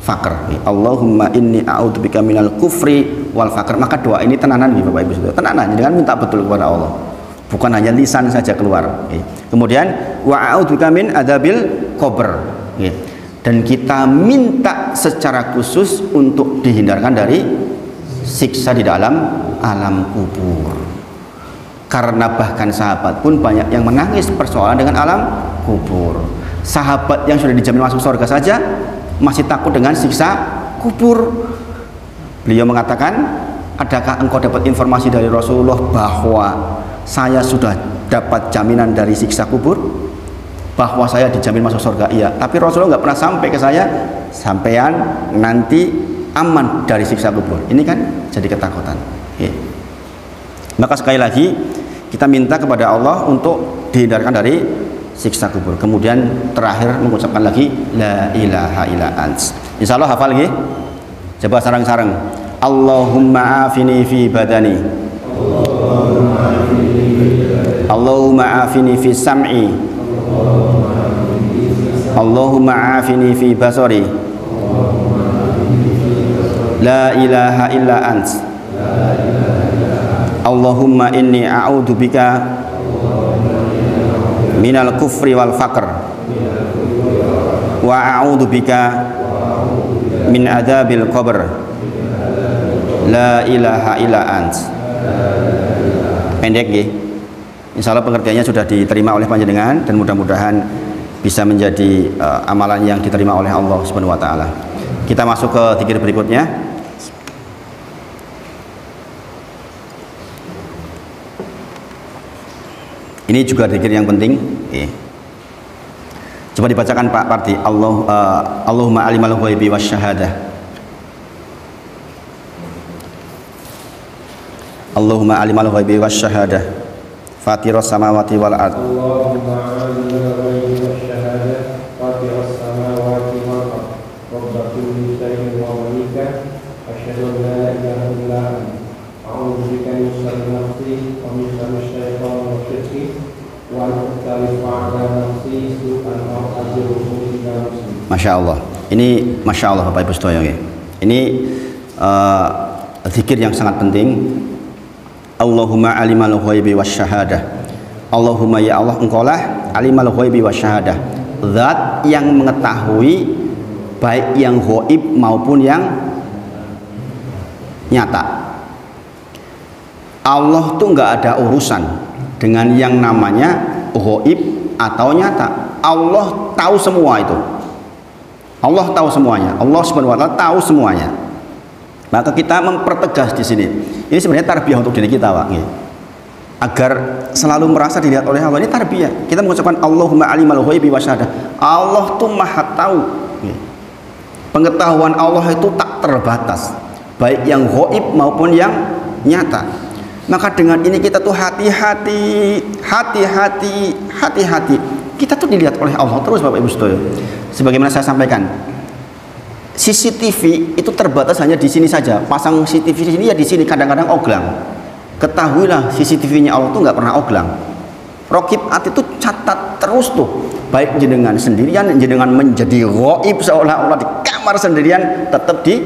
fakir. Allahumma inni a'udzubika minal kufri wal fakir. Maka doa ini tenanan nih Bapak Ibu Saudara. Tenanan, dengan minta betul kepada Allah. Bukan hanya lisan saja keluar. Kemudian wa a'udzubika min adzabil qabr. Dan kita minta secara khusus untuk dihindarkan dari siksa di dalam alam kubur. Karena bahkan sahabat pun banyak yang menangis persoalan dengan alam kubur. Sahabat yang sudah dijamin masuk surga saja masih takut dengan siksa kubur. Beliau mengatakan, adakah engkau dapat informasi dari Rasulullah bahwa saya sudah dapat jaminan dari siksa kubur, bahwa saya dijamin masuk surga? Iya, tapi Rasulullah nggak pernah sampai ke saya, sampean nanti aman dari siksa kubur. Ini kan jadi ketakutan. Maka sekali lagi kita minta kepada Allah untuk dihindarkan dari siksa kubur. Kemudian terakhir mengucapkan lagi la ilaha illa ants. Insyaallah hafal lagi. Coba sarang-sarang. Allahumma afini fi badani. Allahumma afini fi sam'i. Allahumma afini fi basari. La ilaha illa ants. Allahumma inni a'udzubika minal kufri wal faqr wa a'udzubika min adzabil qabr. La ilaha illa ant. Pendek nggih. Insyaallah pengertiannya sudah diterima oleh panjenengan dan mudah-mudahan bisa menjadi amalan yang diterima oleh Allah Subhanahu wa taala. Kita masuk ke zikir berikutnya. Ini juga zikir yang penting. Coba dibacakan Pak Parti. Allahumma alimal ghaibi wasyahadah. Allahumma alimal ghaibi wasyahadah. Fatiras samawati wal ard. Allahumma alimal ghaibi wasyahadah. Fatiras samawati wal ard. Rabb kulli shay'in wa malika. Asyhadu an la ilaha illa anta. A'udzu bika min syarri nafsi wa min syarri syaitan wa syirki. Masya Allah. Ini Masya Allah Bapak Ibu Sedoyo. Ini zikir yang sangat penting. Allahumma alimal ghaibi wasyahadah. Allahumma ya Allah, engkaulah alimal ghaibi wasyahadah, zat yang mengetahui baik yang ghaib maupun yang nyata. Allah tuh nggak ada urusan dengan yang namanya ghaib atau nyata. Allah tahu semua itu. Allah tahu semuanya. Allah Subhanahu wa taala tahu semuanya. Maka kita mempertegas di sini. Ini sebenarnya tarbiyah untuk diri kita, Pak. Agar selalu merasa dilihat oleh Allah. Ini tarbiyah. Kita mengucapkan Allahumma alimal ghaibi wasyahadah. Allah tuh maha tahu. Pengetahuan Allah itu tak terbatas, baik yang ghaib maupun yang nyata. Maka dengan ini kita tuh hati-hati. Kita tuh dilihat oleh Allah terus, Bapak Ibu Saudara. Sebagaimana saya sampaikan, CCTV itu terbatas hanya di sini saja. Pasang CCTV di sini ya di sini, kadang-kadang oglang. Ketahuilah CCTV-nya Allah tuh nggak pernah oglang. Raqib Atid itu catat terus tuh, baik jenengan sendirian, jenengan menjadi ghaib seolah-olah di kamar sendirian, tetap di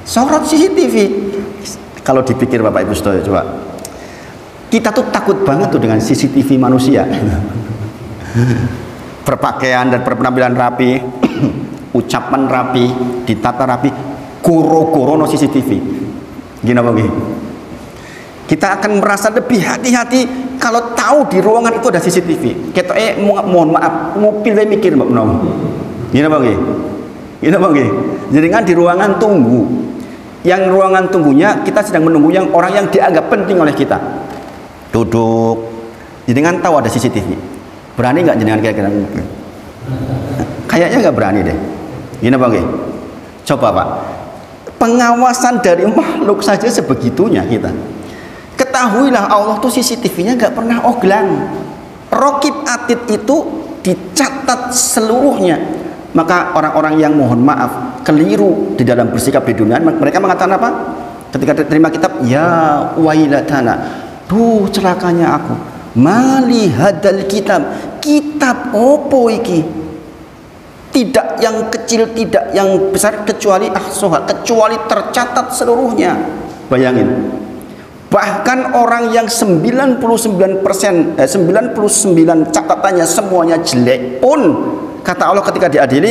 sorot CCTV. Kalau dipikir Bapak Ibu Saudara, coba kita tuh takut banget tuh dengan CCTV manusia. Berpakaian dan berpenampilan rapi, ucapan rapi, ditata rapi, kuro-kuro no CCTV. Gini apa gini? Kita akan merasa lebih hati-hati kalau tahu di ruangan itu ada CCTV. Kita mohon maaf, mobil mikir Mbak Nom. Gini apa gini? Gini apa gini? Jadi kan di ruangan tunggu, yang ruangan tunggunya kita sedang menunggu yang orang yang dianggap penting oleh kita. Duduk, jadi kan tahu ada CCTV. Berani nggak jenengan kira-kira? Kayaknya nggak berani deh. Gini apa gini? Coba Pak, pengawasan dari makhluk saja sebegitunya kita. Ketahuilah Allah tuh CCTV-nya nggak pernah oglang. Raqib Atid itu dicatat seluruhnya. Maka orang-orang yang mohon maaf keliru di dalam bersikap di dunia, mereka mengatakan apa? Ketika terima kitab, ya wailatana, duh celakanya aku. Mali hadal kitab opo iki? Tidak yang kecil, tidak yang besar, kecuali ahsoha, kecuali tercatat seluruhnya. Bayangin. Bahkan orang yang 99% 99 catatannya semuanya jelek pun, kata Allah ketika diadili,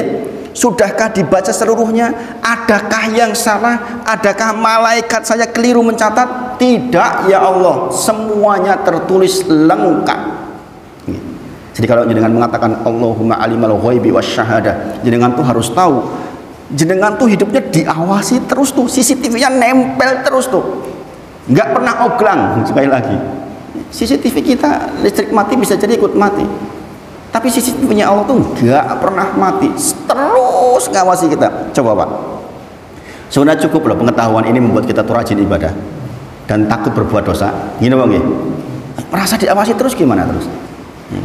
sudahkah dibaca seluruhnya? Adakah yang salah? Adakah malaikat saya keliru mencatat? Tidak ya Allah, semuanya tertulis lengkap. Jadi kalau jenengan mengatakan Allahumma alimal ghaibi wasyahadah, jenengan tuh harus tahu, jenengan tuh hidupnya diawasi terus tuh, CCTV-nya nempel terus tuh, nggak pernah oglang. Sekali lagi, CCTV kita listrik mati bisa jadi ikut mati, tapi CCTV-nya Allah tuh nggak pernah mati, terus ngawasi kita. Coba Pak, sudah cukup loh pengetahuan ini membuat kita tuh rajin ibadah dan takut berbuat dosa. Gini Bang, merasa diawasi terus gimana terus? Ya.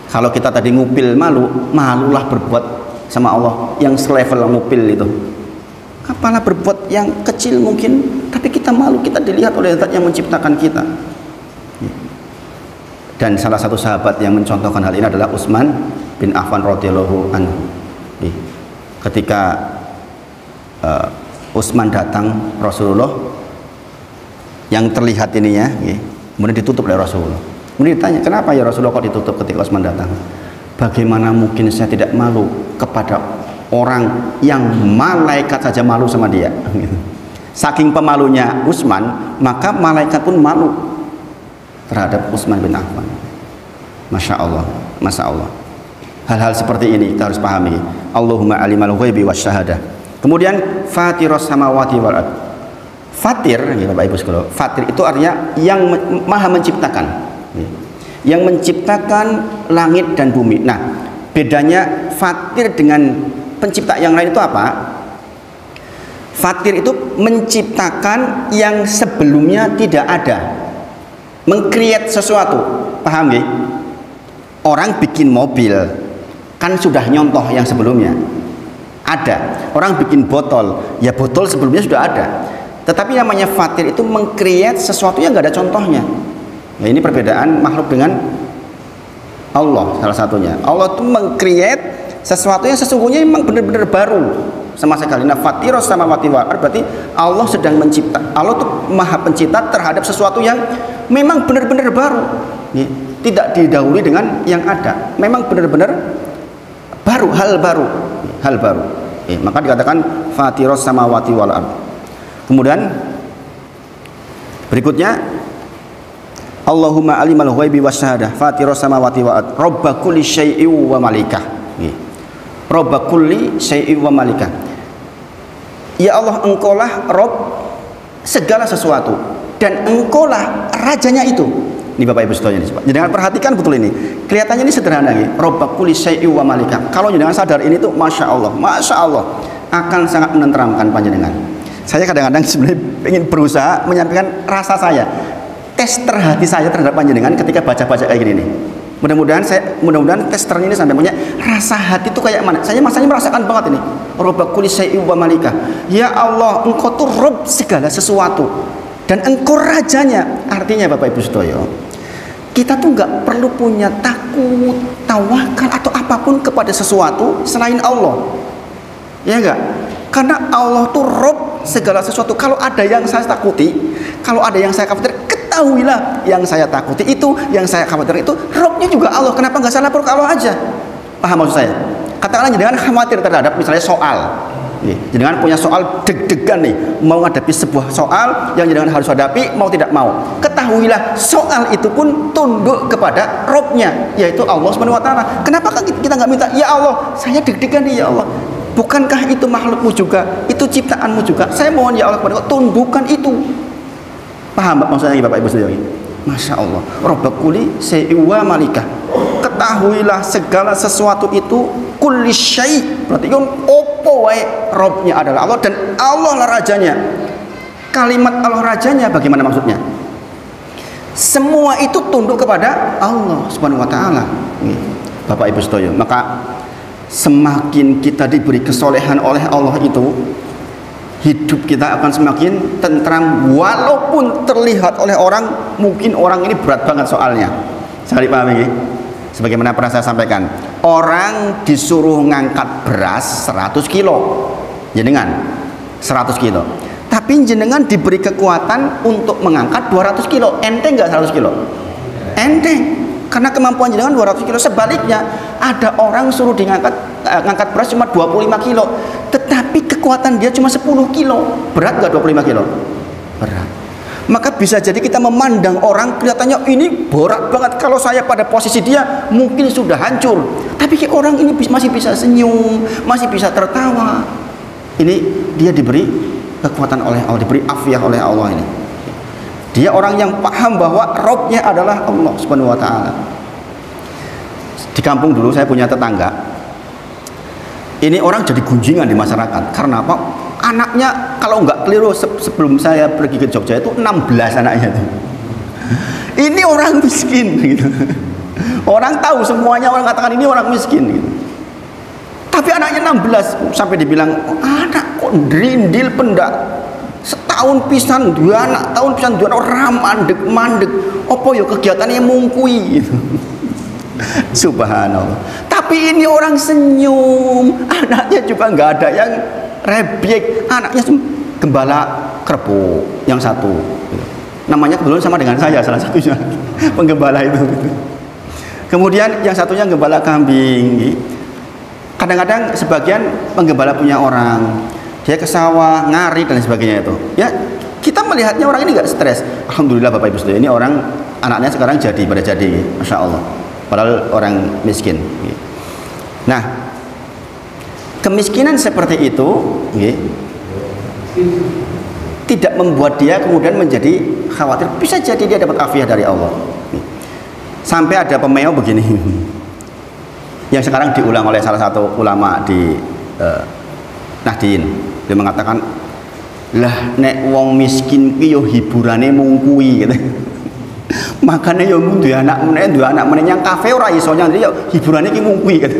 Kalau kita tadi ngupil malulah berbuat sama Allah yang selevel ngupil itu. Apalah berbuat yang kecil mungkin, tapi kita malu, kita dilihat oleh Zat yang menciptakan kita. Dan salah satu sahabat yang mencontohkan hal ini adalah Utsman bin Affan radhiyallahu anhu. Ketika Utsman datang Rasulullah, yang terlihat ininya, kemudian ditutup oleh Rasulullah. Kemudian ditanya, kenapa ya Rasulullah kok ditutup ketika Utsman datang? Bagaimana mungkin saya tidak malu kepada orang yang malaikat saja malu sama dia? Saking pemalunya Utsman, maka malaikat pun malu terhadap Utsman bin Affan. Masya Allah, Masya Allah. Hal-hal seperti ini kita harus pahami. Allahumma alimal ghaibi wasyahadah. Kemudian fatiros samawati wal ard. Fatir, ya Bapak Ibu sekalian, fatir itu artinya yang maha menciptakan, yang menciptakan langit dan bumi. Nah, bedanya fatir dengan pencipta yang lain itu apa? Fatir itu menciptakan yang sebelumnya tidak ada, mengcreate sesuatu. Paham nggih? Orang bikin mobil kan sudah nyontoh yang sebelumnya ada. Orang bikin botol, ya botol sebelumnya sudah ada. Tetapi namanya fatir itu mengcreate sesuatu yang nggak ada contohnya. Nah, ini perbedaan makhluk dengan Allah salah satunya. Allah itu mengcreate sesuatu yang sesungguhnya memang benar-benar baru sama sekali. Nah, fatiros samawati wal ard berarti Allah sedang mencipta. Allah itu maha pencipta terhadap sesuatu yang memang benar-benar baru. Tidak didahului dengan yang ada. Memang benar-benar baru, hal baru, hal baru. Maka dikatakan fatiros samawati wal ard. Kemudian berikutnya Allahumma alimal ghaibi wasyahadah fatiras samawati wa ard robba kulli syai'in wa malikah. Robba kulli syai'in wa malikah. Ya Allah, engkaulah Rob segala sesuatu dan engkaulah rajanya itu. Ini Bapak Ibu sekalian, jangan perhatikan betul ini. Kelihatannya ini sederhana ya. Robba kulli syai'in wa malikah. Kalau jangan sadar ini tuh masya Allah akan sangat menenteramkan panjenengan. Saya kadang-kadang sebenarnya ingin berusaha menyampaikan rasa saya, tester hati saya terhadap panjenengan ketika baca-baca kayak gini nih. Mudah-mudahan testernya ini sampai punya rasa hati itu kayak mana. Saya masanya merasakan banget ini. Robba kulli syai'in wa malikah. Ya Allah, engkau tuh Rob segala sesuatu dan engkau rajanya. Artinya Bapak Ibu sedaya, kita tuh nggak perlu punya takut, tawakal atau apapun kepada sesuatu selain Allah. Ya enggak? Karena Allah tuh Rob segala sesuatu. Kalau ada yang saya takuti, kalau ada yang saya khawatir, ketahuilah yang saya takuti itu, yang saya khawatir itu Robnya juga Allah. Kenapa nggak saya lapor ke Allah aja? Paham maksud saya? Katakanlah jangan khawatir terhadap misalnya soal. Jangan punya soal deg-degan nih, mau menghadapi sebuah soal yang jangan harus hadapi mau tidak mau. Ketahuilah soal itu pun tunduk kepada Robnya, yaitu Allah Subhanahu Wa Taala. Kenapa kita nggak minta ya Allah, saya deg-degan nih ya Allah. Bukankah itu makhlukmu juga, itu ciptaanmu juga? Saya mohon ya Allah kepada Engkau, tundukkan itu. Paham maksudnya Bapak Ibu sekalian? Masya Allah. Robba kulli syai'in wa malikah. Ketahuilah segala sesuatu itu kulli syai'. Berarti kan opo wae Robnya adalah Allah dan Allah lah rajanya. Kalimat Allah rajanya bagaimana maksudnya? Semua itu tunduk kepada Allah Subhanahu Wa Taala. Bapak Ibu sekalian, maka semakin kita diberi kesolehan oleh Allah itu, hidup kita akan semakin tentram, walaupun terlihat oleh orang mungkin orang ini berat banget soalnya. Sekali paham ini? Sebagaimana pernah saya sampaikan, orang disuruh ngangkat beras 100 kilo, jenengan 100 kilo, tapi jenengan diberi kekuatan untuk mengangkat 200 kilo, enteng nggak 100 kilo? Enteng, karena kemampuan jenengan 200 kilo. Sebaliknya ada orang suruh ngangkat beras cuma 25 kilo, tetapi kekuatan dia cuma 10 kilo. Berat nggak 25 kilo? Berat. Maka bisa jadi kita memandang orang kelihatannya ini berat banget, kalau saya pada posisi dia mungkin sudah hancur, tapi orang ini masih bisa senyum, masih bisa tertawa. Ini dia diberi kekuatan oleh Allah, diberi afiah oleh Allah. Ini dia orang yang paham bahwa Robnya adalah Allah Subhanahu Wa Taala. Di kampung dulu saya punya tetangga, ini orang jadi gunjingan di masyarakat. Karena apa? Anaknya kalau nggak keliru, sebelum saya pergi ke Jogja itu 16 anaknya itu. Ini orang miskin gitu. Orang tahu semuanya, orang katakan ini orang miskin gitu. Tapi anaknya 16, sampai dibilang anak kok drindil pendak, setahun pisan dua anak, tahun pisan dua anak, orang mandek opo yo kegiatannya mungkui gitu. Subhanallah. Tapi ini orang senyum, anaknya juga nggak ada yang rebyek, anaknya gembala kerbau yang satu gitu. Namanya kebetulan sama dengan saya, salah satunya penggembala itu gitu. Kemudian yang satunya gembala kambing. Kadang-kadang sebagian penggembala punya orang, dia ke sawah ngari dan sebagainya itu ya, kita melihatnya orang ini nggak stres. Alhamdulillah Bapak Ibu sekalian, ini orang anaknya sekarang pada jadi Masya Allah, padahal orang miskin. Nah, kemiskinan seperti itu tidak membuat dia kemudian menjadi khawatir. Bisa jadi dia dapat afiah dari Allah. Sampai ada pemeo begini yang sekarang diulang oleh salah satu ulama di Nahdien. Dia mengatakan, lah nek wong miskin ki yo hiburane mungkui gitu. Makanya yo duwe anak meneh yang kafe ora iso nyandri yo hiburane ki mungkui gitu.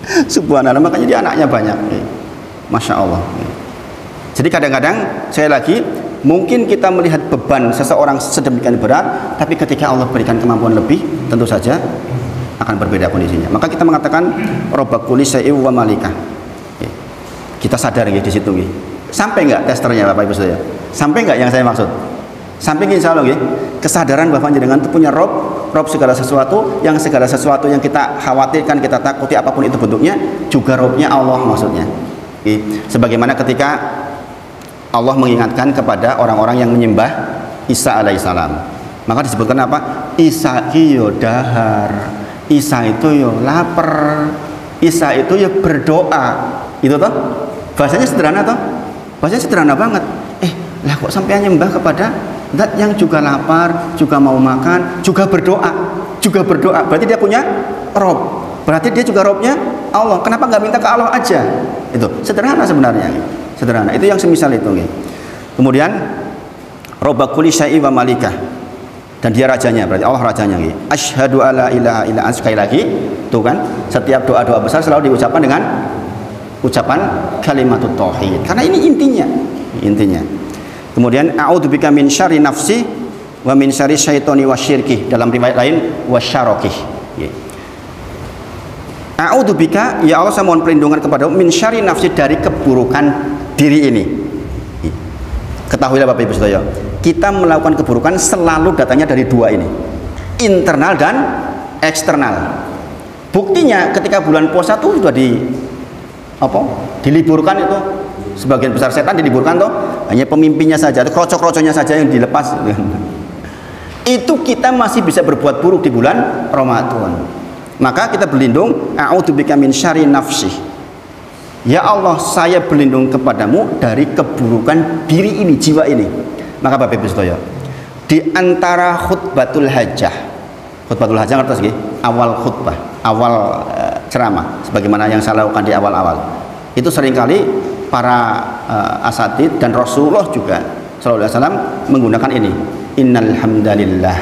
Subhanallah, makanya dia anaknya banyak. Masya Allah. Jadi kadang-kadang saya lagi, mungkin kita melihat beban seseorang sedemikian berat, tapi ketika Allah berikan kemampuan lebih, tentu saja akan berbeda kondisinya. Maka kita mengatakan robba kulli syai'in wa malikah. Kita sadar di situ. Sampai nggak testernya Bapak Ibu saya? Sampai nggak yang saya maksud? Sampai insya Allah kesadaran bahwa jenengan itu punya Rob segala sesuatu yang kita khawatirkan, kita takuti apapun itu bentuknya, juga Robnya Allah maksudnya. Sebagaimana ketika Allah mengingatkan kepada orang-orang yang menyembah Isa alaihissalam, Maka disebutkan apa? Isa yo dahar, Isa itu yo lapar, Isa itu ya berdoa. Itu toh bahasanya sederhana toh, bahasanya sederhana banget. Lah kok sampai nyembah kepada zat yang juga lapar, juga mau makan, juga berdoa, berarti dia punya Rob, berarti dia juga Robnya Allah. Kenapa nggak minta ke Allah aja? Itu sederhana sebenarnya, sederhana. Itu yang semisal itu. Kemudian Robba kulli syai'in wa malikah, dan dia rajanya, berarti Allah rajanya. Asyhadu alla ilaha illa anta, sekali lagi tuh kan, setiap doa-doa besar selalu diucapkan dengan ucapan kalimatut tauhid, karena ini intinya. Kemudian a'udzubika min syarri nafsi wa min syarri syaitani wasyirki, dalam riwayat lain wasyarokih. A'udzubika, ya Allah saya mohon perlindungan kepadamu, min syarri nafsi, dari keburukan diri ini. Ketahuilah Bapak Ibu Saudara, kita melakukan keburukan selalu datangnya dari dua ini, internal dan eksternal. Buktinya ketika bulan puasa tuh sudah diliburkan itu, sebagian besar setan diliburkan toh, hanya pemimpinnya saja, krocok-kroconya saja yang dilepas. Itu kita masih bisa berbuat buruk di bulan Ramadan. Maka kita berlindung, a'udzubika min syarri nafsi. Ya Allah, saya berlindung kepadamu dari keburukan diri ini, jiwa ini. Maka Bapak Ibu Saudara, di antara khutbatul hajjah ngertos nggih? Awal khutbah, awal ceramah, sebagaimana yang saya lakukan di awal-awal. Itu seringkali para asatid dan Rasulullah juga sallallahu alaihi wasallam menggunakan ini. Innal hamdalillah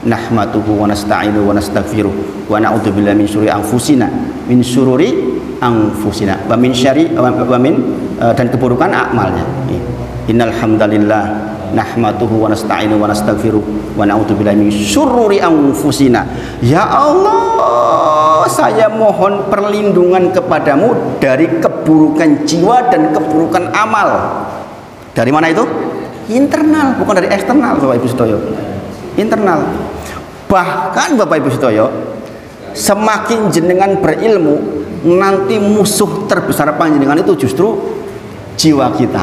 nahmaduhu wa nasta'inu wa nastaghfiruh wa na'udzubillahi min syururi anfusina wa min syarri dan keburukan amalnya. Innal hamdalillah nahmaduhu wa nasta'inu wa nastaghfiruh wa na'udzubillahi min syururi anfusina. Ya Allah, saya mohon perlindungan kepadamu dari keburukan jiwa dan keburukan amal. Dari mana itu? Internal, bukan dari eksternal, Bapak Ibu Sedaya. Internal. Bahkan Bapak Ibu Sedaya, semakin jenengan berilmu, nanti musuh terbesar panjenengan itu justru jiwa kita.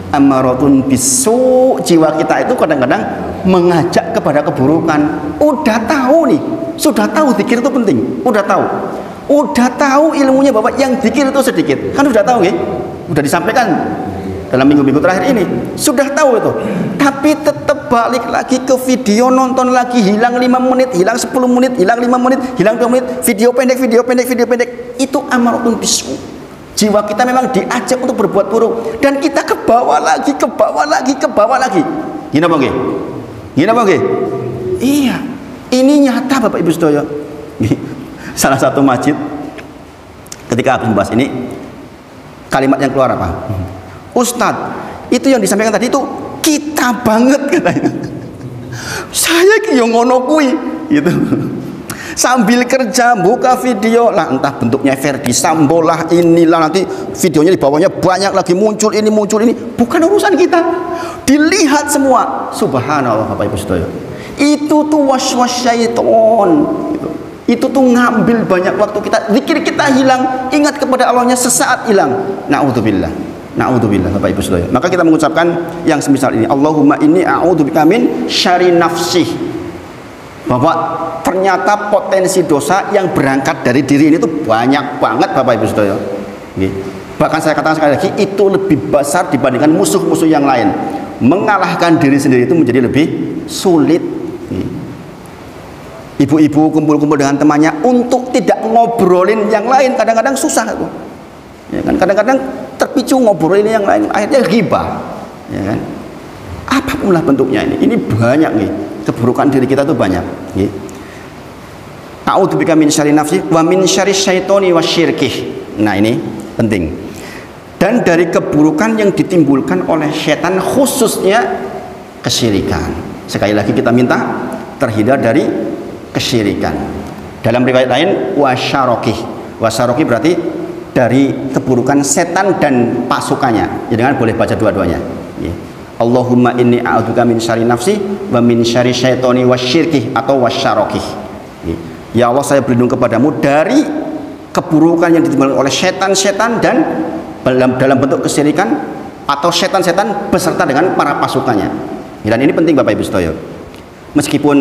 Amaratun bisu, jiwa kita itu kadang-kadang mengajak kepada keburukan. Udah tahu nih, sudah tahu zikir itu penting, udah tahu ilmunya bahwa yang zikir itu sedikit, kan udah tahu ya, udah disampaikan dalam minggu-minggu terakhir ini, sudah tahu itu, tapi tetap balik lagi ke video, nonton lagi, hilang 5 menit, hilang 10 menit, hilang 5 menit, hilang 2 menit, video pendek, itu amaratun bisu. Jiwa kita memang diajak untuk berbuat buruk, dan kita ke bawah lagi. Gini apa nggih? Iya, ini nyata Bapak Ibu Sedaya. Salah satu masjid ketika habis membahas ini, kalimat yang keluar apa? Ustadz, itu yang disampaikan tadi itu kita banget katanya. Saya ki yo ngono kuwi gitu. Sambil kerja buka video lah, entah bentuknya Ferdi Sambo lah, inilah, nanti videonya di bawahnya banyak lagi, muncul ini, bukan urusan kita, dilihat semua. Subhanallah Bapak Ibu Saudara, itu tuh waswas syaiton, itu tuh ngambil banyak waktu kita, zikir kita hilang, ingat kepada Allahnya sesaat hilang. Na'udzubillah Bapak Ibu Saudara. Maka kita mengucapkan yang semisal ini, Allahumma inni a'udzubika min syarri nafsi, bahwa ternyata potensi dosa yang berangkat dari diri ini tuh banyak banget Bapak Ibu Saudara. Bahkan saya katakan sekali lagi, itu lebih besar dibandingkan musuh-musuh yang lain. Mengalahkan diri sendiri itu menjadi lebih sulit. Ibu-ibu kumpul-kumpul dengan temannya untuk tidak ngobrolin yang lain, kadang-kadang susah tuh. Ya kan, kadang-kadang terpicu ngobrolin yang lain, akhirnya ghibah. Ya kan? Apapun lah bentuknya ini banyak nih. Keburukan diri kita tuh banyak. A'udzubika min syarri nafsi wa min syarri syaitani wasyirkih. Nah, ini penting. Dan dari keburukan yang ditimbulkan oleh setan, khususnya kesyirikan. Sekali lagi kita minta terhindar dari kesyirikan. Dalam riwayat lain wasyarokih. Wasyarokih berarti dari keburukan setan dan pasukannya. Jadi kan boleh baca dua-duanya. Allahumma inni a'udzubika min syarri nafsi wa min syarri syaitani wasyirkih atau wasyarokih. Ya Allah, saya berlindung kepadamu dari keburukan yang ditimbulkan oleh setan-setan dan dalam bentuk kesyirikan, atau setan-setan beserta dengan para pasukannya. Dan ini penting Bapak Ibu Saudara. Meskipun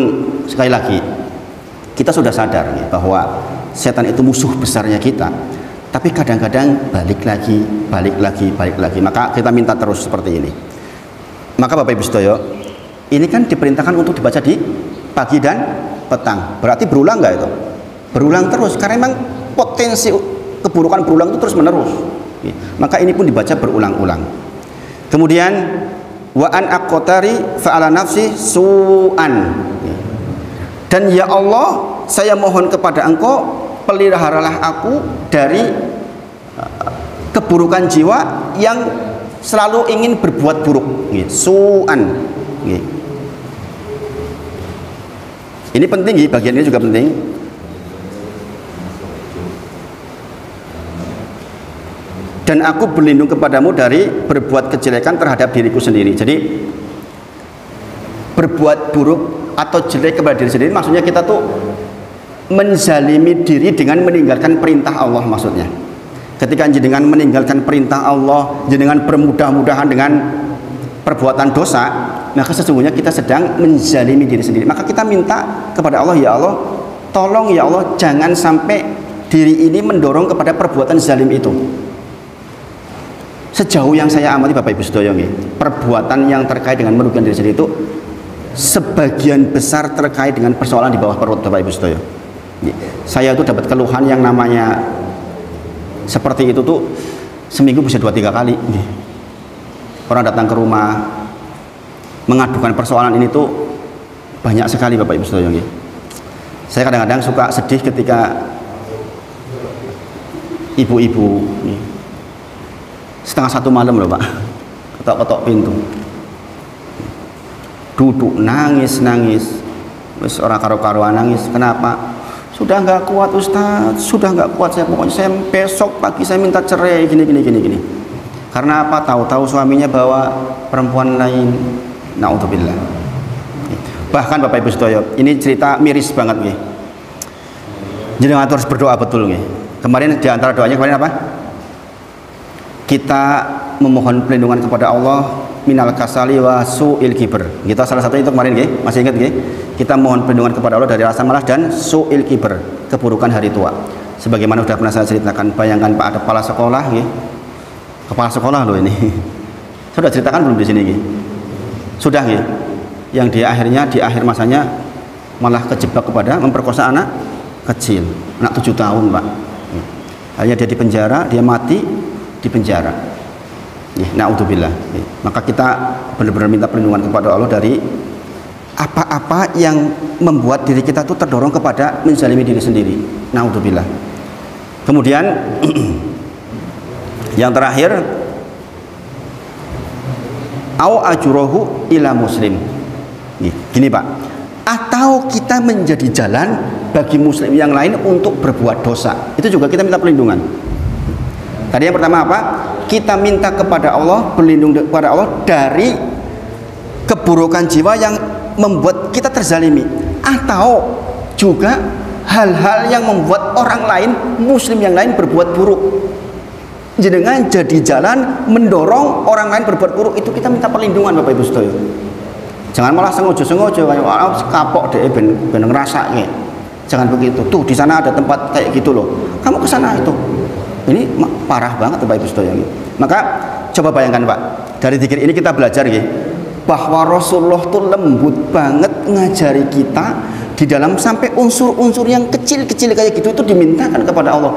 sekali lagi kita sudah sadar ya, bahwa setan itu musuh besarnya kita, tapi kadang-kadang balik lagi. Maka kita minta terus seperti ini. Maka Bapak Ibu sedaya, ini kan diperintahkan untuk dibaca di pagi dan petang. Berarti berulang nggak itu? Berulang terus, karena memang potensi keburukan berulang itu terus menerus. Maka ini pun dibaca berulang-ulang. Kemudian wa an aqtari fa'ala nafsi su'an. Dan ya Allah, saya mohon kepada Engkau, peliharalah aku dari keburukan jiwa yang selalu ingin berbuat buruk. Su'an. Ini penting, bagian ini juga penting. Dan aku berlindung kepadamu dari berbuat kejelekan terhadap diriku sendiri. Jadi berbuat buruk atau jelek kepada diri sendiri, maksudnya kita tuh menzalimi diri dengan meninggalkan perintah Allah maksudnya. Ketika jenengan meninggalkan perintah Allah, jenengan bermudah-mudahan dengan perbuatan dosa, maka sesungguhnya kita sedang menzalimi diri sendiri. Maka kita minta kepada Allah, ya Allah, tolong ya Allah, jangan sampai diri ini mendorong kepada perbuatan zalim itu. Sejauh yang saya amati Bapak Ibu sedaya, perbuatan yang terkait dengan merugikan diri sendiri itu sebagian besar terkait dengan persoalan di bawah perut Bapak Ibu sedaya. Saya itu dapat keluhan yang namanya seperti itu tuh seminggu bisa 2-3 kali. Orang datang ke rumah mengadukan persoalan ini tuh banyak sekali Bapak Ibu sedaya. Saya kadang-kadang suka sedih ketika ibu-ibu 1:30 malam loh Pak, ketok-ketok pintu, duduk nangis, wis orang karo-karuan nangis. Kenapa? Sudah nggak kuat Ustadz, sudah nggak kuat saya, pokoknya saya besok pagi saya minta cerai gini. Karena apa? Tahu-tahu suaminya bawa perempuan lain. Naudzubillah. Bahkan Bapak Ibu sedaya, ini cerita miris banget nih. Jadi harus berdoa betul nih. Kemarin di antara doanya kemarin apa? Kita memohon perlindungan kepada Allah minal kasali wa su'il kibr. Kita salah satu itu kemarin nggih, masih ingat nggih? Kita mohon perlindungan kepada Allah dari rasa malas dan su'il kibr, keburukan hari tua. Sebagaimana sudah pernah saya ceritakan, bayangkan Pak, ada kepala sekolah nggih. Kepala sekolah loh ini. Sudah ceritakan belum di sini nggih? Sudah nggih. Yang dia akhirnya di akhir masanya malah kejebak kepada memperkosa anak kecil, anak 7 tahun, Pak. Akhirnya dia di penjara, dia mati di penjara. Naudzubillah. Maka kita benar-benar minta perlindungan kepada Allah dari apa-apa yang membuat diri kita tuh terdorong kepada menzalimi diri sendiri. Naudzubillah. Kemudian yang terakhir, au ajrohu ila muslim. Gini Pak, atau kita menjadi jalan bagi muslim yang lain untuk berbuat dosa. Itu juga kita minta perlindungan. Tadi yang pertama apa? Kita minta kepada Allah, berlindung kepada Allah dari keburukan jiwa yang membuat kita terzalimi, atau juga hal-hal yang membuat orang lain, muslim yang lain berbuat buruk. Jenengan jadi jalan mendorong orang lain berbuat buruk, itu kita minta perlindungan Bapak Ibu sedaya. Jangan malah sengaja kayak kapok deh ben ngerasake. Jangan begitu. Tuh di sana ada tempat kayak gitu loh. Kamu ke sana itu. Ini parah banget Bapak Ibu sedaya. Maka coba bayangkan Pak, dari zikir ini kita belajar bahwa Rasulullah tuh lembut banget ngajari kita di dalam sampai unsur-unsur yang kecil-kecil kayak gitu itu dimintakan kepada Allah.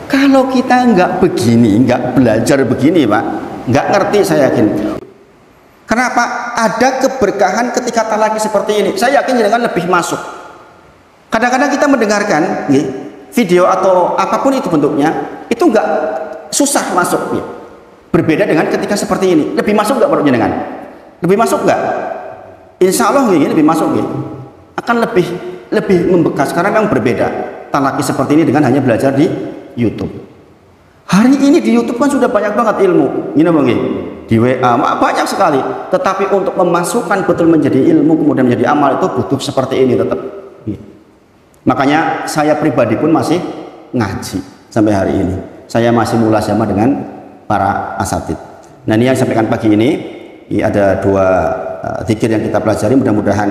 Kalau kita nggak begini, nggak belajar begini Pak, nggak ngerti saya yakin. Kenapa? Ada keberkahan ketika talaki seperti ini. Saya yakin jangan lebih masuk. Kadang-kadang kita mendengarkan video atau apapun itu bentuknya, itu nggak susah masuk. Berbeda dengan ketika seperti ini. Lebih masuk nggak menurut jenengan? Lebih masuk nggak? Insya Allah lebih masuk. Akan lebih membekas karena memang berbeda talaki seperti ini dengan hanya belajar di YouTube. Hari ini di YouTube kan sudah banyak banget ilmu, di WA banyak sekali. Tetapi untuk memasukkan betul menjadi ilmu kemudian menjadi amal itu butuh seperti ini tetap. Makanya saya pribadi pun masih ngaji sampai hari ini. Saya masih mulazamah dengan para asatid. Nah ini yang sampaikan pagi ini ada 2 zikir yang kita pelajari. Mudah-mudahan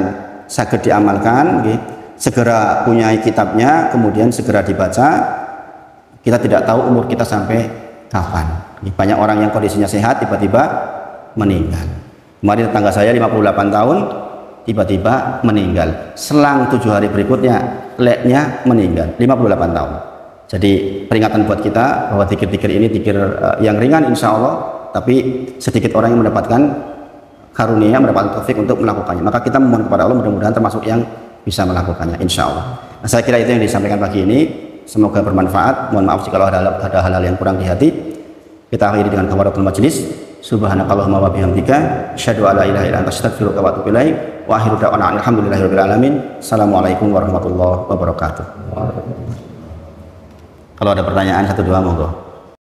saged diamalkan nggih, segera punya kitabnya, kemudian segera dibaca. Kita tidak tahu umur kita sampai kapan. Banyak orang yang kondisinya sehat tiba-tiba meninggal. Kemarin tetangga saya 58 tahun tiba-tiba meninggal. Selang 7 hari berikutnya leknya meninggal, 58 tahun. Jadi peringatan buat kita bahwa zikir-zikir ini zikir yang ringan insya Allah, tapi sedikit orang yang mendapatkan karunia, mendapatkan taufik untuk melakukannya. Maka kita memohon kepada Allah mudah-mudahan termasuk yang bisa melakukannya insya Allah. Nah, saya kira itu yang disampaikan pagi ini. Semoga bermanfaat. Mohon maaf jika ada hal-hal yang kurang di hati. Kita akhiri dengan kafaratul majlis. Subhanakallahumma wa bihamdika asyhadu an la ilaha illa anta astaghfiruka wa atubu ilaik. Wa akhiru da'wana alhamdulillahirabbil alamin. Assalamualaikum warahmatullahi wabarakatuh. Kalau ada pertanyaan 1 2 monggo.